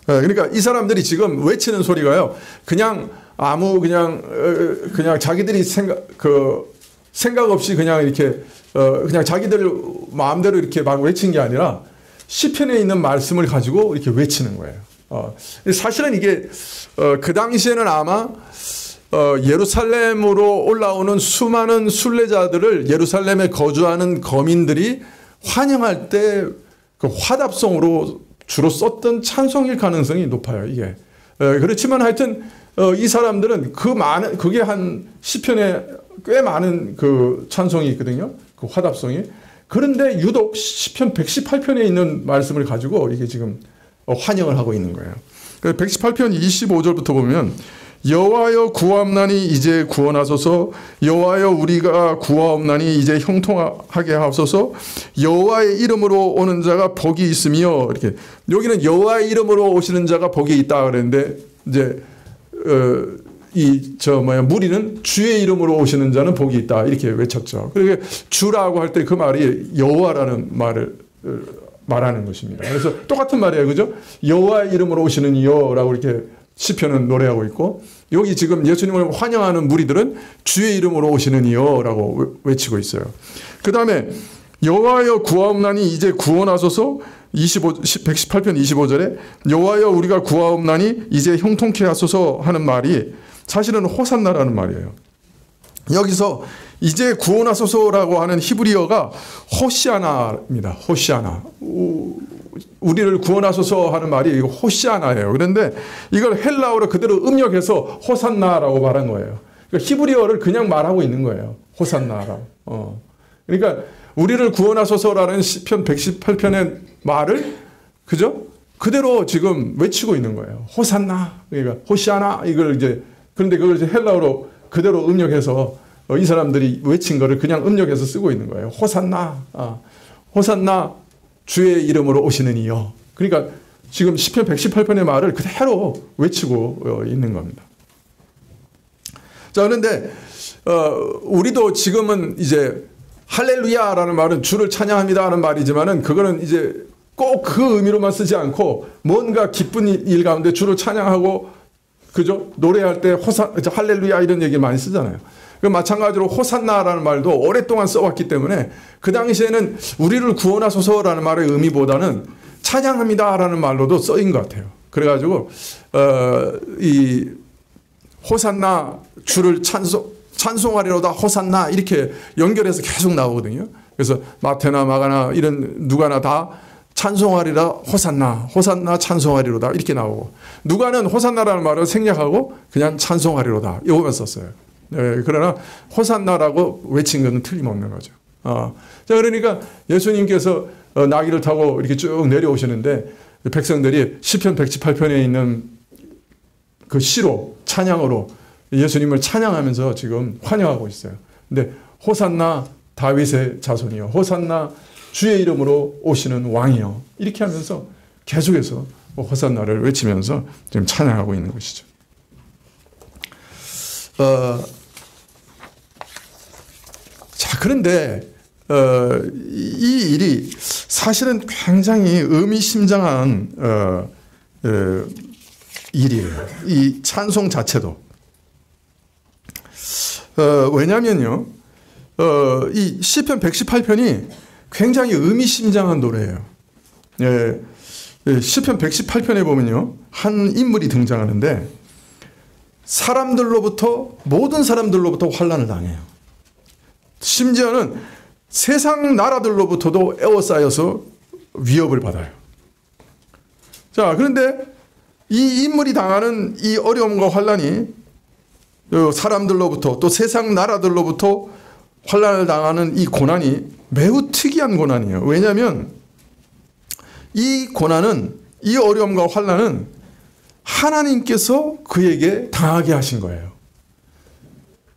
그러니까 이 사람들이 지금 외치는 소리가요, 그냥 자기들이 생각 없이 그냥 이렇게 그냥 자기들 마음대로 이렇게 막 외친 게 아니라 시편에 있는 말씀을 가지고 이렇게 외치는 거예요. 사실은 이게 그 당시에는 아마 예루살렘으로 올라오는 수많은 순례자들을 예루살렘에 거주하는 거민들이 환영할 때 그 화답송으로 주로 썼던 찬송일 가능성이 높아요. 이게 그렇지만 하여튼 이 사람들은 그게 한 시편에 꽤 많은 그 찬송이 있거든요. 그 화답송이. 그런데 유독 시편 118편에 있는 말씀을 가지고 이게 지금 환영을 하고 있는 거예요. 118편 25절부터 보면 여호와여 구하옵나니 이제 구원하소서 여호와여 우리가 구하옵나니 이제 형통하게 하옵소서 여호와의 이름으로 오는 자가 복이 있으며 이렇게 여기는 여호와의 이름으로 오시는 자가 복이 있다 그랬는데 이제 무리는 주의 이름으로 오시는 자는 복이 있다 이렇게 외쳤죠. 그러니까 주라고 할 때 그 말이 여호와라는 말을 말하는 것입니다. 그래서 똑같은 말이에요. 그죠? 여호와의 이름으로 오시는 이여라고 이렇게 시편은 노래하고 있고, 여기 지금 예수님을 환영하는 무리들은 주의 이름으로 오시는 이여라고 외치고 있어요. 그 다음에 여호와여 구하옵나니 이제 구원하소서. 118편 25절에 여호와여 우리가 구하옵나니 이제 형통케 하소서 하는 말이 사실은 호산나라는 말이에요. 여기서 이제 구원하소서라고 하는 히브리어가 호시아나입니다. 호시아나. 우리를 구원하소서 하는 말이 호시아나예요. 그런데 이걸 헬라어로 그대로 음역해서 호산나라고 말한 거예요. 그러니까 히브리어를 그냥 말하고 있는 거예요. 호산나라고. 그러니까 우리를 구원하소서라는 시편 118편의 말을 그죠? 그대로 지금 외치고 있는 거예요. 호산나. 그러니까 호시아나 이걸 이제 그런데 그걸 이제 헬라어로 그대로 음역해서 이 사람들이 외친 거를 그냥 음역해서 쓰고 있는 거예요. 호산나. 호산나 주의 이름으로 오시는 이여. 그러니까 지금 시편 118편의 말을 그대로 외치고 있는 겁니다. 자, 그런데 우리도 지금은 이제 할렐루야라는 말은 주를 찬양합니다 하는 말이지만은 그거는 이제 꼭 그 의미로만 쓰지 않고 뭔가 기쁜 일 가운데 주를 찬양하고 그죠? 노래할 때 할렐루야 이런 얘기 많이 쓰잖아요. 마찬가지로 호산나라는 말도 오랫동안 써왔기 때문에 그 당시에는 우리를 구원하소서라는 말의 의미보다는 찬양합니다라는 말로도 쓰인 것 같아요. 그래가지고 이 호산나 주를 찬송하리로다 호산나 이렇게 연결해서 계속 나오거든요. 그래서 마태나 마가나 이런 누가나 다 찬송하리라 호산나 호산나 찬송하리로다 이렇게 나오고 누가는 호산나라는 말을 생략하고 그냥 찬송하리로다 이거만 썼어요. 네, 그러나 호산나라고 외친 것은 틀림없는 거죠. 자, 그러니까 예수님께서 나귀를 타고 이렇게 쭉 내려오시는데 백성들이 시편 118편에 있는 그 시로 찬양으로 예수님을 찬양하면서 지금 환영하고 있어요. 근데 호산나 다윗의 자손이요. 호산나 주의 이름으로 오시는 왕이요. 이렇게 하면서 계속해서 호산나를 외치면서 지금 찬양하고 있는 것이죠. 자, 그런데 이 일이 사실은 굉장히 의미심장한 일이에요. 이 찬송 자체도. 왜냐면요, 이 시편 118편이 굉장히 의미심장한 노래예요. 시편 118편에 보면요, 한 인물이 등장하는데 사람들로부터 모든 사람들로부터 환난을 당해요. 심지어는 세상 나라들로부터도 에워싸여서 위협을 받아요. 자, 그런데 이 인물이 당하는 이 어려움과 환난이 사람들로부터 또 세상 나라들로부터 환난을 당하는 이 고난이 매우 특이한 고난이에요. 왜냐하면 이 고난은 이 어려움과 환난은 하나님께서 그에게 당하게 하신 거예요.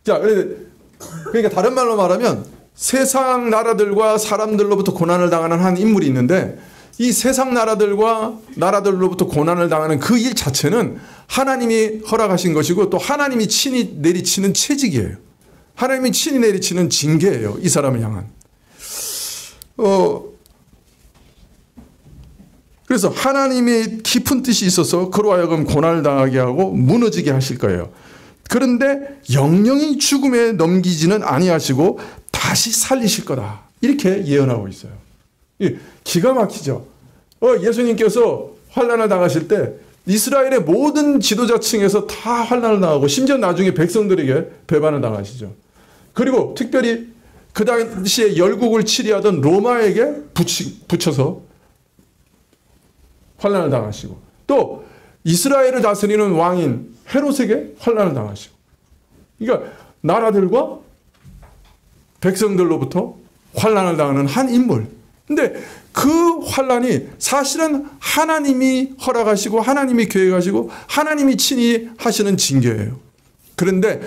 자, 그러니까 다른 말로 말하면 세상 나라들과 사람들로부터 고난을 당하는 한 인물이 있는데 이 세상 나라들로부터 고난을 당하는 그 일 자체는 하나님이 허락하신 것이고 또 하나님이 친히 내리치는 채직이에요. 하나님이 친히 내리치는 징계예요. 이 사람을 향한. 그래서 하나님의 깊은 뜻이 있어서 그로 하여금 고난을 당하게 하고 무너지게 하실 거예요. 그런데 영영이 죽음에 넘기지는 아니하시고 다시 살리실 거다. 이렇게 예언하고 있어요. 기가 막히죠. 예수님께서 환난을 당하실 때 이스라엘의 모든 지도자층에서 다 환난을 당하고 심지어 나중에 백성들에게 배반을 당하시죠. 그리고 특별히 그 당시에 열국을 치리하던 로마에게 붙여서 환난을 당하시고 또 이스라엘을 다스리는 왕인 헤롯에게 환난을 당하시고 그러니까 나라들과 백성들로부터 환난을 당하는 한 인물. 근데 그 환난이 사실은 하나님이 허락하시고 하나님이 계획하시고 하나님이 친히 하시는 징계예요. 그런데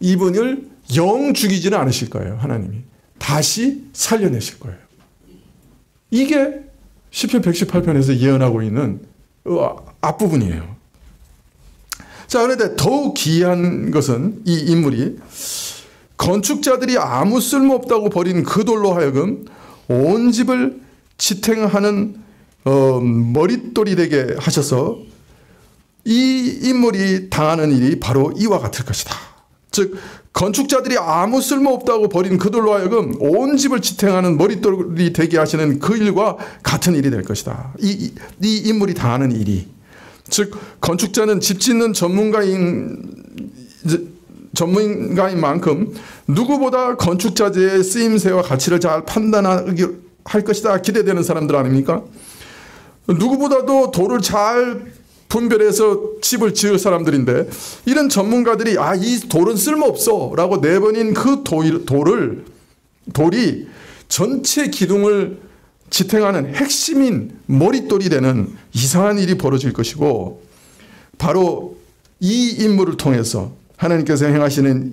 이분을 영 죽이지는 않으실 거예요. 하나님이. 다시 살려내실 거예요. 이게 시편 118편에서 예언하고 있는 앞부분이에요. 자, 그런데 더욱 기이한 것은 이 인물이 건축자들이 아무 쓸모없다고 버린 그 돌로 하여금 온 집을 지탱하는 머릿돌이 되게 하셔서 이 인물이 당하는 일이 바로 이와 같을 것이다. 즉 건축자들이 아무 쓸모없다고 버린 그들로 하여금 온 집을 지탱하는 머릿돌이 되게 하시는 그 일과 같은 일이 될 것이다. 이 인물이 당하는 일이, 즉 건축자는 집 짓는 전문가인 만큼 누구보다 건축자재의 쓰임새와 가치를 잘 판단할 것이다 기대되는 사람들 아닙니까? 누구보다도 돌을 잘 분별해서 집을 지을 사람들인데, 이런 전문가들이 이 돌은 쓸모없어 라고 내버린 그 돌이 전체 기둥을 지탱하는 핵심인 머릿돌이 되는 이상한 일이 벌어질 것이고, 바로 이 인물을 통해서 하나님께서 행하시는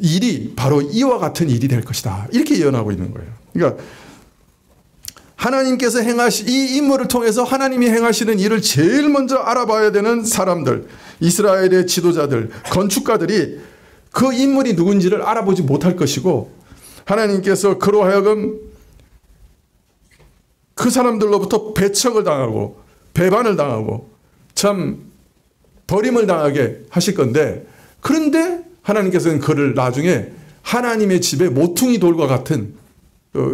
일이 바로 이와 같은 일이 될 것이다, 이렇게 예언하고 있는 거예요. 그러니까 하나님께서 이 인물을 통해서 하나님이 행하시는 일을 제일 먼저 알아봐야 되는 사람들, 이스라엘의 지도자들, 건축가들이 그 인물이 누군지를 알아보지 못할 것이고, 하나님께서 그로 하여금 그 사람들로부터 배척을 당하고 배반을 당하고 참 버림을 당하게 하실 건데, 그런데 하나님께서는 그를 나중에 하나님의 집의 모퉁이 돌과 같은,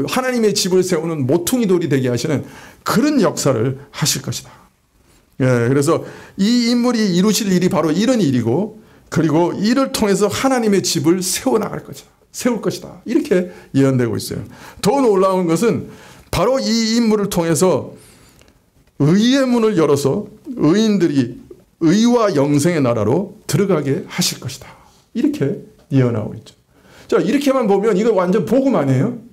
하나님의 집을 세우는 모퉁이 돌이 되게 하시는 그런 역사를 하실 것이다. 그래서 이 인물이 이루실 일이 바로 이런 일이고, 그리고 이를 통해서 하나님의 집을 세울 것이다. 이렇게 예언되고 있어요. 더 놀라운 것은 바로 이 인물을 통해서 의의 문을 열어서 의인들이 의와 영생의 나라로 들어가게 하실 것이다. 이렇게 예언하고 있죠. 자, 이렇게만 보면 이거 완전 복음 아니에요?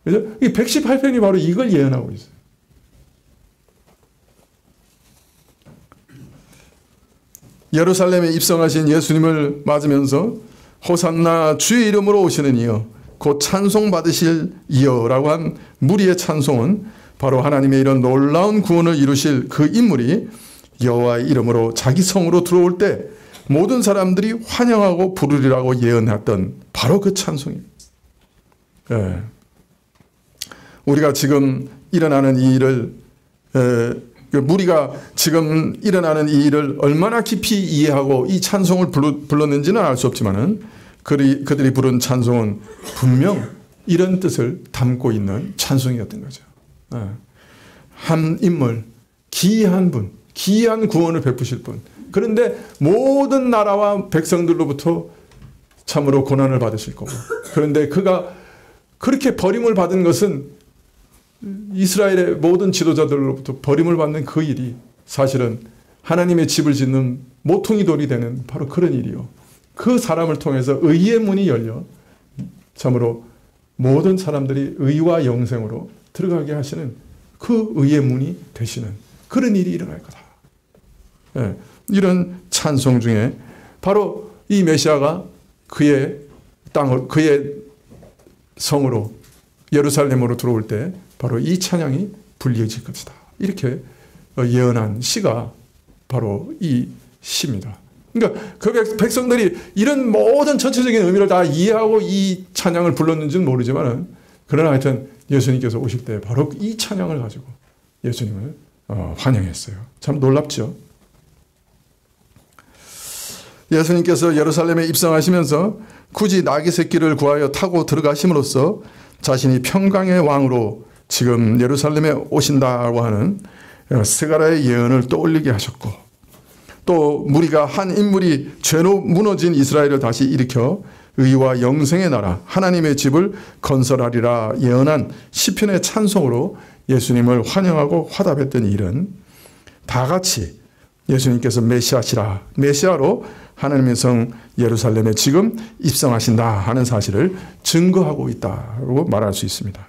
그죠? 이 118편이 바로 이걸 예언하고 있어요. 예루살렘에 입성하신 예수님을 맞으면서 호산나 주의 이름으로 오시는 이여, 곧 찬송 받으실 이여라고 한 무리의 찬송은 바로 하나님의 이런 놀라운 구원을 이루실 그 인물이 여호와의 이름으로 자기 성으로 들어올 때 모든 사람들이 환영하고 부르리라고 예언했던 바로 그 찬송입니다. 우리가 지금 일어나는 이 일을, 무리가 지금 일어나는 이 일을 얼마나 깊이 이해하고 이 찬송을 불렀는지는 알 수 없지만은 그들이 부른 찬송은 분명 이런 뜻을 담고 있는 찬송이었던 거죠. 한 인물, 기이한 분, 기이한 구원을 베푸실 분. 그런데 모든 나라와 백성들로부터 참으로 고난을 받으실 거고, 그런데 그가 그렇게 버림을 받은 것은 이스라엘의 모든 지도자들로부터 버림을 받는 그 일이 사실은 하나님의 집을 짓는 모퉁이 돌이 되는 바로 그런 일이요. 그 사람을 통해서 의의 문이 열려 참으로 모든 사람들이 의와 영생으로 들어가게 하시는 그 의의 문이 되시는 그런 일이 일어날 거다. 이런 찬송 중에 바로 이 메시아가 그의 성으로 예루살렘으로 들어올 때 바로 이 찬양이 불리해질 것이다. 이렇게 예언한 시가 바로 이 시입니다. 그러니까 그 백성들이 이런 모든 전체적인 의미를 다 이해하고 이 찬양을 불렀는지는 모르지만, 그러나 하여튼 예수님께서 오실 때 바로 이 찬양을 가지고 예수님을 환영했어요. 참 놀랍죠. 예수님께서 예루살렘에 입성하시면서 굳이 나귀 새끼를 구하여 타고 들어가심으로써 자신이 평강의 왕으로 지금 예루살렘에 오신다고 하는 스가랴의 예언을 떠올리게 하셨고, 또 무리가 한 인물이 죄로 무너진 이스라엘을 다시 일으켜 의와 영생의 나라 하나님의 집을 건설하리라 예언한 시편의 찬송으로 예수님을 환영하고 화답했던 일은 다 같이 예수님께서 메시아시라, 메시아로 하나님의 성 예루살렘에 지금 입성하신다 하는 사실을 증거하고 있다고 말할 수 있습니다.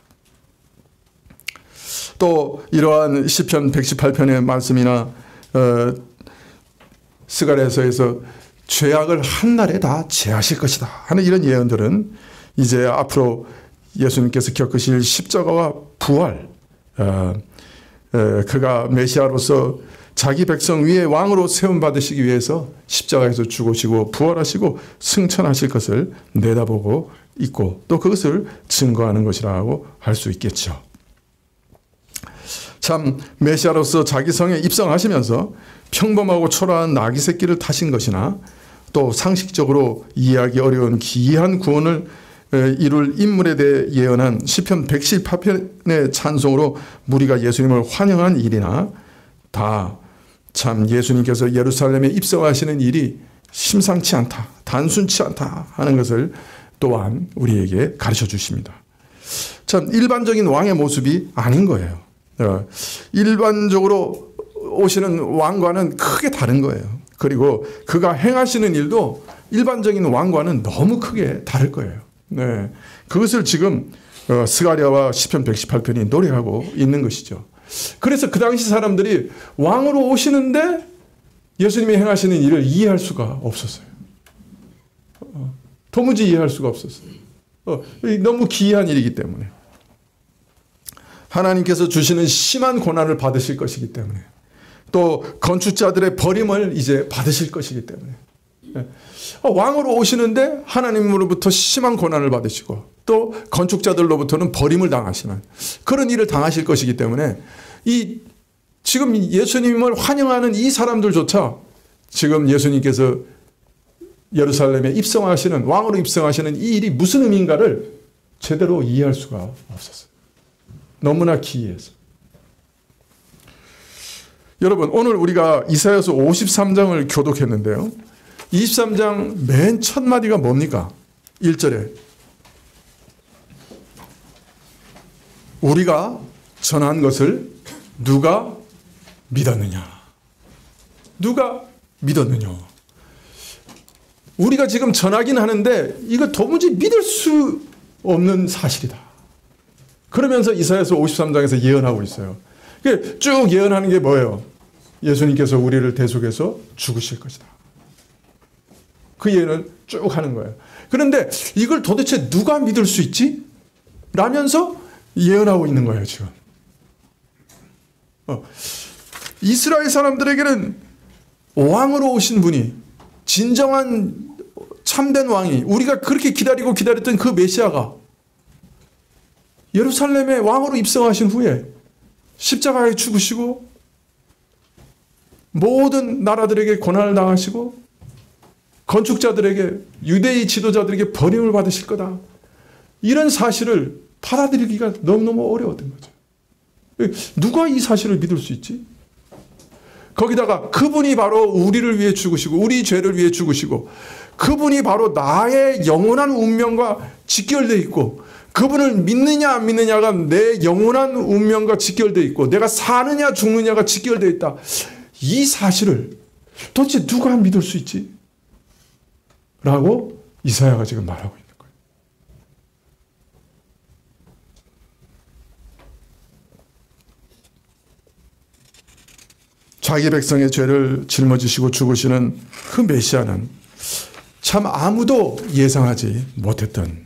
또 이러한 시편 118편의 말씀이나 스가랴서에서 죄악을 한날에 다 제하실 것이다 하는 이런 예언들은 이제 앞으로 예수님께서 겪으실 십자가와 부활, 그가 메시아로서 자기 백성 위에 왕으로 세움받으시기 위해서 십자가에서 죽으시고 부활하시고 승천하실 것을 내다보고 있고, 또 그것을 증거하는 것이라고 할 수 있겠죠. 참 메시아로서 자기 성에 입성하시면서 평범하고 초라한 나귀 새끼를 타신 것이나 또 상식적으로 이해하기 어려운 기이한 구원을 이룰 인물에 대해 예언한 시편 118편의 찬송으로 무리가 예수님을 환영한 일이나 다 참 예수님께서 예루살렘에 입성하시는 일이 심상치 않다, 단순치 않다 하는 것을 또한 우리에게 가르쳐 주십니다. 참 일반적인 왕의 모습이 아닌 거예요. 일반적으로 오시는 왕과는 크게 다른 거예요. 그리고 그가 행하시는 일도 일반적인 왕과는 너무 크게 다를 거예요. 네. 그것을 지금 스가랴와 시편 118편이 노래하고 있는 것이죠. 그래서 그 당시 사람들이 왕으로 오시는데 예수님이 행하시는 일을 이해할 수가 없었어요. 도무지 이해할 수가 없었어요. 너무 기이한 일이기 때문에. 하나님께서 주시는 심한 고난을 받으실 것이기 때문에. 또 건축자들의 버림을 이제 받으실 것이기 때문에. 왕으로 오시는데 하나님으로부터 심한 고난을 받으시고 또 건축자들로부터는 버림을 당하시는 그런 일을 당하실 것이기 때문에 지금 예수님을 환영하는 이 사람들조차 지금 예수님께서 예루살렘에 입성하시는 왕으로 입성하시는 이 일이 무슨 의미인가를 제대로 이해할 수가 없었어요. 너무나 기이해서. 여러분 오늘 우리가 이사야서 53장을 교독했는데요. 23장 맨 첫 마디가 뭡니까? 1절에 우리가 전한 것을 누가 믿었느냐? 누가 믿었느냐? 우리가 지금 전하긴 하는데 이거 도무지 믿을 수 없는 사실이다. 그러면서 이사야서 53장에서 예언하고 있어요. 쭉 예언하는 게 뭐예요? 예수님께서 우리를 대속해서 죽으실 것이다. 그 예언을 쭉 하는 거예요. 그런데 이걸 도대체 누가 믿을 수 있지? 라면서 예언하고 있는 거예요, 지금. 이스라엘 사람들에게는 왕으로 오신 분이 진정한 참된 왕이 우리가 그렇게 기다리고 기다렸던 그 메시아가 예루살렘에 왕으로 입성하신 후에 십자가에 죽으시고 모든 나라들에게 고난을 당하시고 건축자들에게 유대의 지도자들에게 버림을 받으실 거다. 이런 사실을 받아들이기가 너무너무 어려웠던 거죠. 누가 이 사실을 믿을 수 있지? 거기다가 그분이 바로 우리를 위해 죽으시고 우리 죄를 위해 죽으시고 그분이 바로 나의 영원한 운명과 직결되어 있고 그분을 믿느냐 안 믿느냐가 내 영원한 운명과 직결되어 있고 내가 사느냐 죽느냐가 직결되어 있다. 이 사실을 도대체 누가 믿을 수 있지? 라고 이사야가 지금 말하고 있는 거예요. 자기 백성의 죄를 짊어지시고 죽으시는 그 메시아는 참 아무도 예상하지 못했던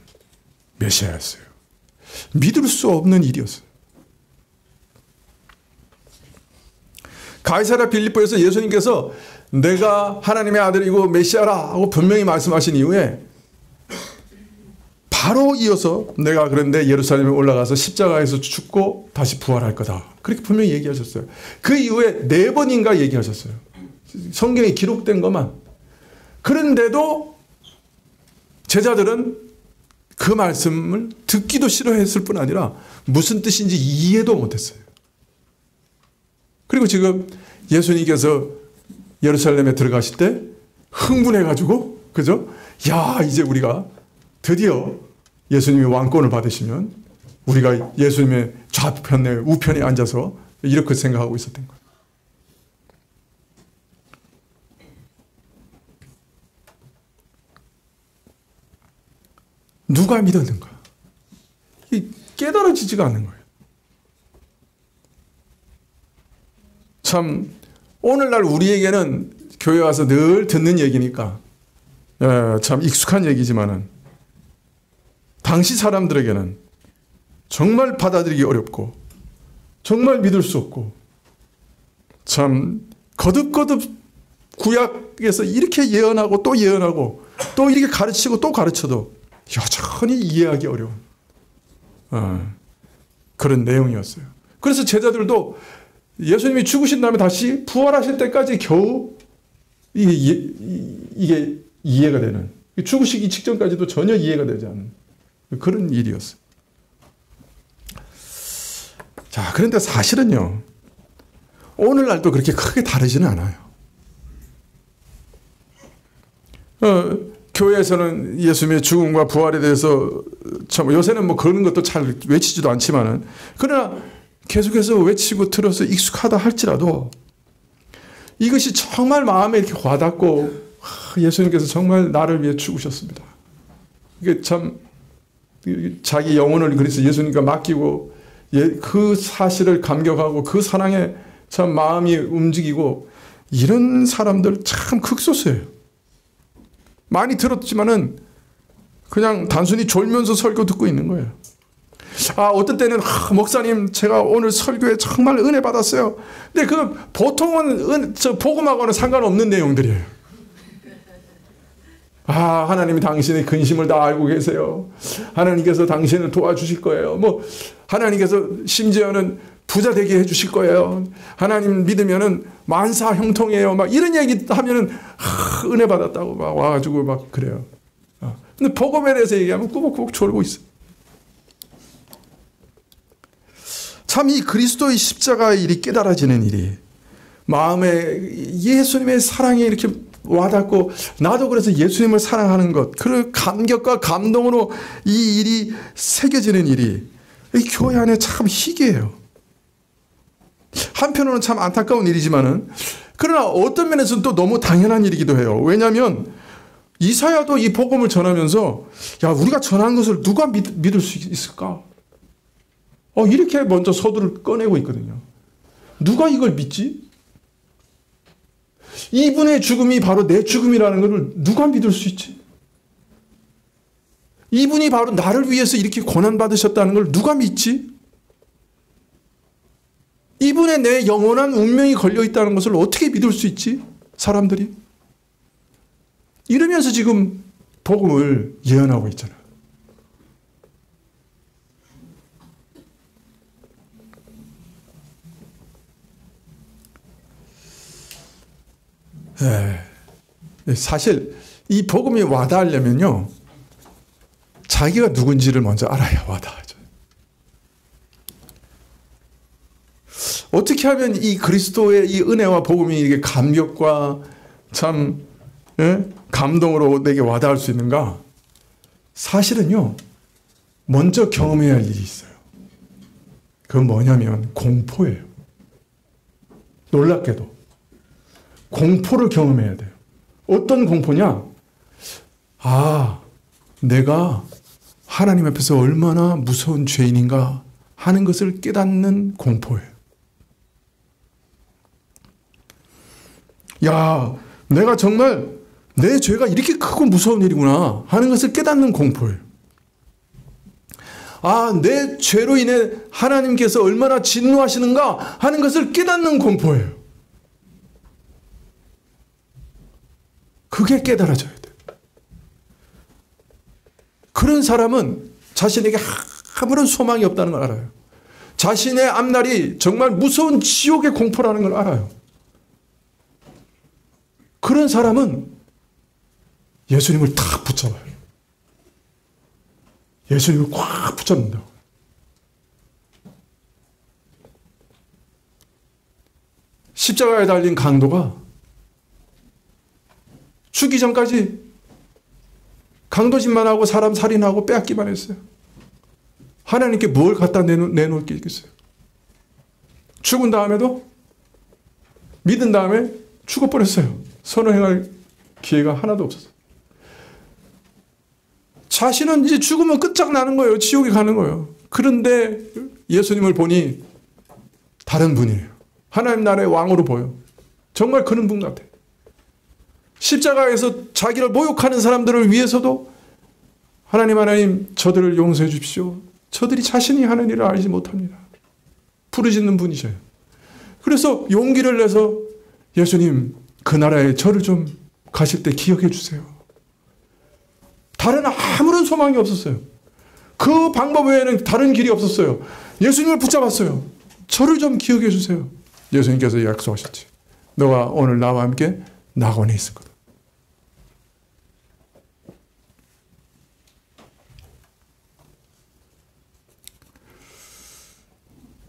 메시아였어요. 믿을 수 없는 일이었어요. 가이사랴 빌립보에서 예수님께서 내가 하나님의 아들이고 메시아라 하고 분명히 말씀하신 이후에 바로 이어서 내가 그런데 예루살렘에 올라가서 십자가에서 죽고 다시 부활할 거다. 그렇게 분명히 얘기하셨어요. 그 이후에 4번인가 얘기하셨어요. 성경에 기록된 것만. 그런데도 제자들은 그 말씀을 듣기도 싫어했을 뿐 아니라 무슨 뜻인지 이해도 못했어요. 그리고 지금 예수님께서 예루살렘에 들어가실 때 흥분해가지고, 그죠? 야, 이제 우리가 드디어 예수님이 왕권을 받으시면 우리가 예수님의 좌편에 우편에 앉아서 이렇게 생각하고 있었던 거예요. 누가 믿었는가? 깨달아지지가 않는 거예요. 참 오늘날 우리에게는 교회 와서 늘 듣는 얘기니까 참 익숙한 얘기지만은 당시 사람들에게는 정말 받아들이기 어렵고 정말 믿을 수 없고 참 거듭거듭 구약에서 이렇게 예언하고 또 예언하고 또 이렇게 가르치고 또 가르쳐도 여전히 이해하기 어려운 그런 내용이었어요. 그래서 제자들도 예수님이 죽으신 다음에 다시 부활하실 때까지 겨우 이게 이해가 되는, 죽으시기 직전까지도 전혀 이해가 되지 않는 그런 일이었어요. 자, 그런데 사실은요, 오늘날도 그렇게 크게 다르지는 않아요. 교회에서는 예수님의 죽음과 부활에 대해서 참 요새는 뭐 그런 것도 잘 외치지도 않지만은, 그러나 계속해서 외치고 들어서 익숙하다 할지라도 이것이 정말 마음에 이렇게 와닿고, 예수님께서 정말 나를 위해 죽으셨습니다. 이게 참 자기 영혼을 그래서 예수님께 맡기고 그 사실을 감격하고 그 사랑에 참 마음이 움직이고, 이런 사람들 참 극소수예요. 많이 들었지만은 그냥 단순히 졸면서 설교 듣고 있는 거예요. 어떤 때는 목사님 제가 오늘 설교에 정말 은혜 받았어요. 근데 그 보통은 복음하고는 상관없는 내용들이에요. 하나님이 당신의 근심을 다 알고 계세요. 하나님께서 당신을 도와주실 거예요. 뭐 하나님께서 심지어는 부자 되게 해주실 거예요. 하나님 믿으면은 만사 형통이에요. 막 이런 얘기 하면은 은혜 받았다고 막 와가지고 막 그래요. 근데 복음에 대해서 얘기하면 꾸벅꾸벅 졸고 있어. 참 이 그리스도의 십자가의 일이 깨달아지는 일이, 마음에 예수님의 사랑이 이렇게 와닿고, 나도 그래서 예수님을 사랑하는 것, 그 감격과 감동으로 이 일이 새겨지는 일이 이 교회 안에 참 희귀해요. 한편으로는 참 안타까운 일이지만은, 그러나 어떤 면에서는 또 너무 당연한 일이기도 해요. 왜냐하면 이사야도 이 복음을 전하면서, 야, 우리가 전한 것을 누가 믿을 수 있을까? 이렇게 먼저 서두를 꺼내고 있거든요. 누가 이걸 믿지? 이분의 죽음이 바로 내 죽음이라는 것을 누가 믿을 수 있지? 이분이 바로 나를 위해서 이렇게 고난받으셨다는 걸 누가 믿지? 이분의 내 영원한 운명이 걸려있다는 것을 어떻게 믿을 수 있지? 사람들이. 이러면서 지금 복음을 예언하고 있잖아요. 사실 이 복음이 와닿으려면요, 자기가 누군지를 먼저 알아야 와닿아요. 어떻게 하면 이 그리스도의 이 은혜와 복음이 이게 감격과 참 감동으로 내게 와닿을 수 있는가? 사실은요, 먼저 경험해야 할 일이 있어요. 그건 뭐냐면 공포예요. 놀랍게도 공포를 경험해야 돼요. 어떤 공포냐? 내가 하나님 앞에서 얼마나 무서운 죄인인가 하는 것을 깨닫는 공포예요. 야, 내가 정말 내 죄가 이렇게 크고 무서운 일이구나 하는 것을 깨닫는 공포예요. 내 죄로 인해 하나님께서 얼마나 진노하시는가 하는 것을 깨닫는 공포예요. 그게 깨달아져야 돼요. 그런 사람은 자신에게 아무런 소망이 없다는 걸 알아요. 자신의 앞날이 정말 무서운 지옥의 공포라는 걸 알아요. 그런 사람은 예수님을 탁 붙잡아요. 예수님을 꽉 붙잡는다고. 십자가에 달린 강도가 죽기 전까지 강도짓만 하고 사람 살인하고 빼앗기만 했어요. 하나님께 뭘 갖다 내놓을 게 있겠어요? 죽은 다음에도 믿은 다음에 죽어버렸어요. 선을 행할 기회가 하나도 없었어요. 자신은 이제 죽으면 끝장나는 거예요. 지옥에 가는 거예요. 그런데 예수님을 보니 다른 분이에요. 하나님 나라의 왕으로 보여. 정말 그런 분 같아요. 십자가에서 자기를 모욕하는 사람들을 위해서도 하나님 저들을 용서해 주십시오. 저들이 자신이 하는 일을 알지 못합니다. 부르짖는 분이셔요. 그래서 용기를 내서 예수님 그 나라에 저를 좀 가실 때 기억해 주세요. 다른 아무런 소망이 없었어요. 그 방법 외에는 다른 길이 없었어요. 예수님을 붙잡았어요. 저를 좀 기억해 주세요. 예수님께서 약속하셨지. 너가 오늘 나와 함께 낙원에 있을 거다.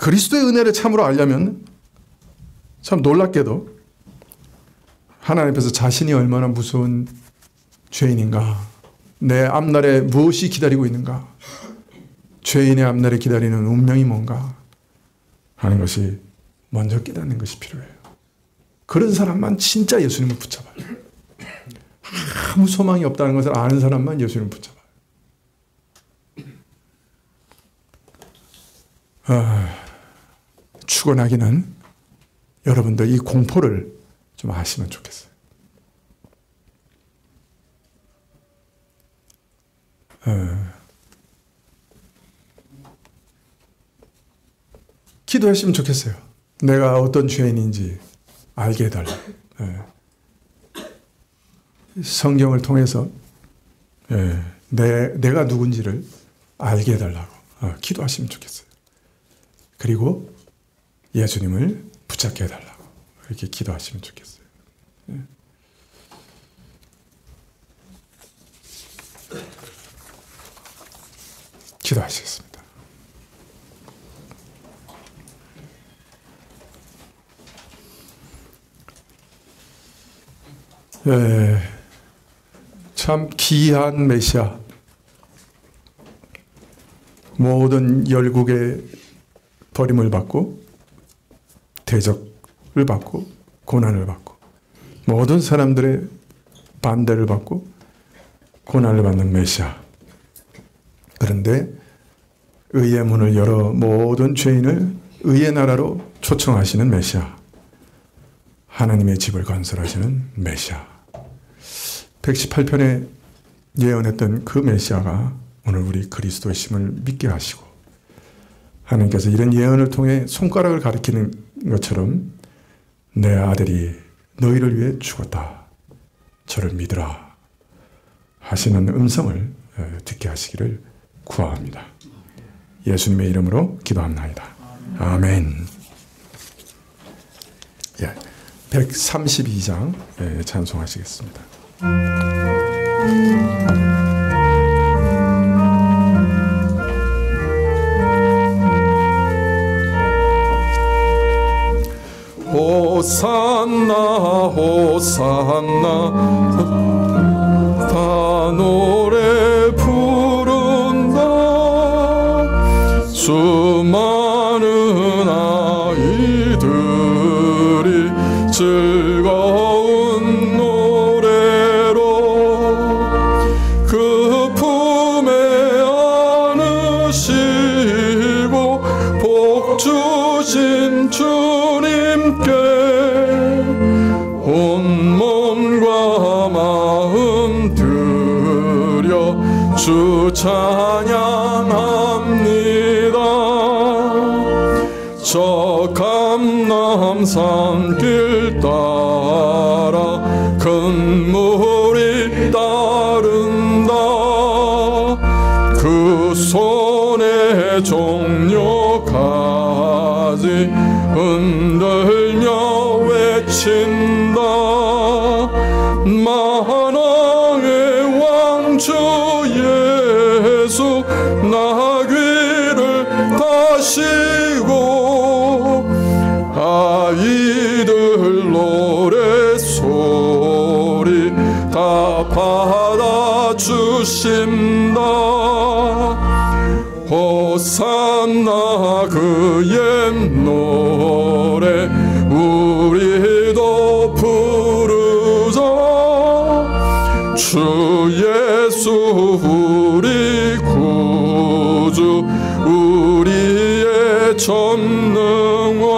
그리스도의 은혜를 참으로 알려면 참 놀랍게도 하나님 앞에서 자신이 얼마나 무서운 죄인인가, 내 앞날에 무엇이 기다리고 있는가, 죄인의 앞날에 기다리는 운명이 뭔가 하는 것이 먼저 깨닫는 것이 필요해요. 그런 사람만 진짜 예수님을 붙잡아요. 아무 소망이 없다는 것을 아는 사람만 예수님을 붙잡아요. 축원하기는 여러분들 이 공포를 좀 아시면 좋겠어요. 기도하시면 좋겠어요. 내가 어떤 죄인인지 알게 해달라. 성경을 통해서 내가 누군지를 알게 해달라고 기도하시면 좋겠어요. 그리고 예수님을 붙잡게 해달라고 이렇게 기도하시면 좋겠어요. 기도하시겠습니다. 참 귀한 메시아, 모든 열국의 버림을 받고 대적을 받고 고난을 받고 모든 사람들의 반대를 받고 고난을 받는 메시아. 그런데 의의 문을 열어 모든 죄인을 의의 나라로 초청하시는 메시아, 하나님의 집을 건설하시는 메시아. 118편에 예언했던 그 메시아가 오늘 우리 그리스도이심을 믿게 하시고, 하나님께서 이런 예언을 통해 손가락을 가리키는 것처럼 내 아들이 너희를 위해 죽었다, 저를 믿으라 하시는 음성을 듣게 하시기를 구합니다. 예수님의 이름으로 기도합나이다. 아멘. 132장 찬송하시겠습니다. 호산나 호산나 다 노래 부른다. 수많은 아이들이 즐거운 노래로 그 품에 안으시고 복 주신 주님께 온 몸과 마음 들여 주 찬양합니다. 저 감람산 길 따라 큰 물이 따른다. 그 손에 종려가지 흔들며 외친다. 만왕의 왕주 예수 나 귀를 다시고 아이들 노래소리 다 받아주신다. 호산나 그 옛 노래 우리도 부르자. 주 예수 우리 구주 우리의 전능왕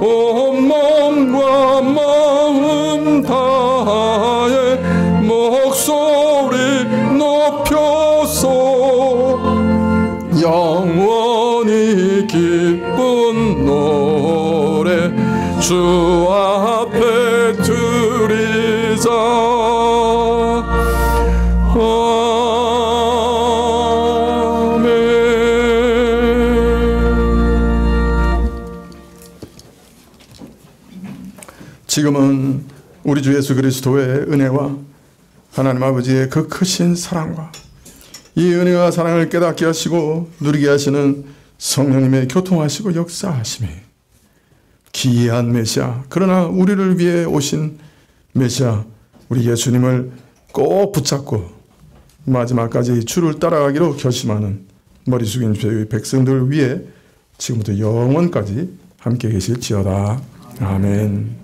온 몸과 마음 다해 목소리 높여서 영원히 기쁜 노래 주 앞에 드리자. 지금은 우리 주 예수 그리스도의 은혜와 하나님 아버지의 그 크신 사랑과 이 은혜와 사랑을 깨닫게 하시고 누리게 하시는 성령님의 교통하시고 역사하심이 기이한 메시아, 그러나 우리를 위해 오신 메시아, 우리 예수님을 꼭 붙잡고 마지막까지 주를 따라가기로 결심하는 머리 숙인 저희 백성들 위해 지금부터 영원까지 함께 계실지어다. 아멘.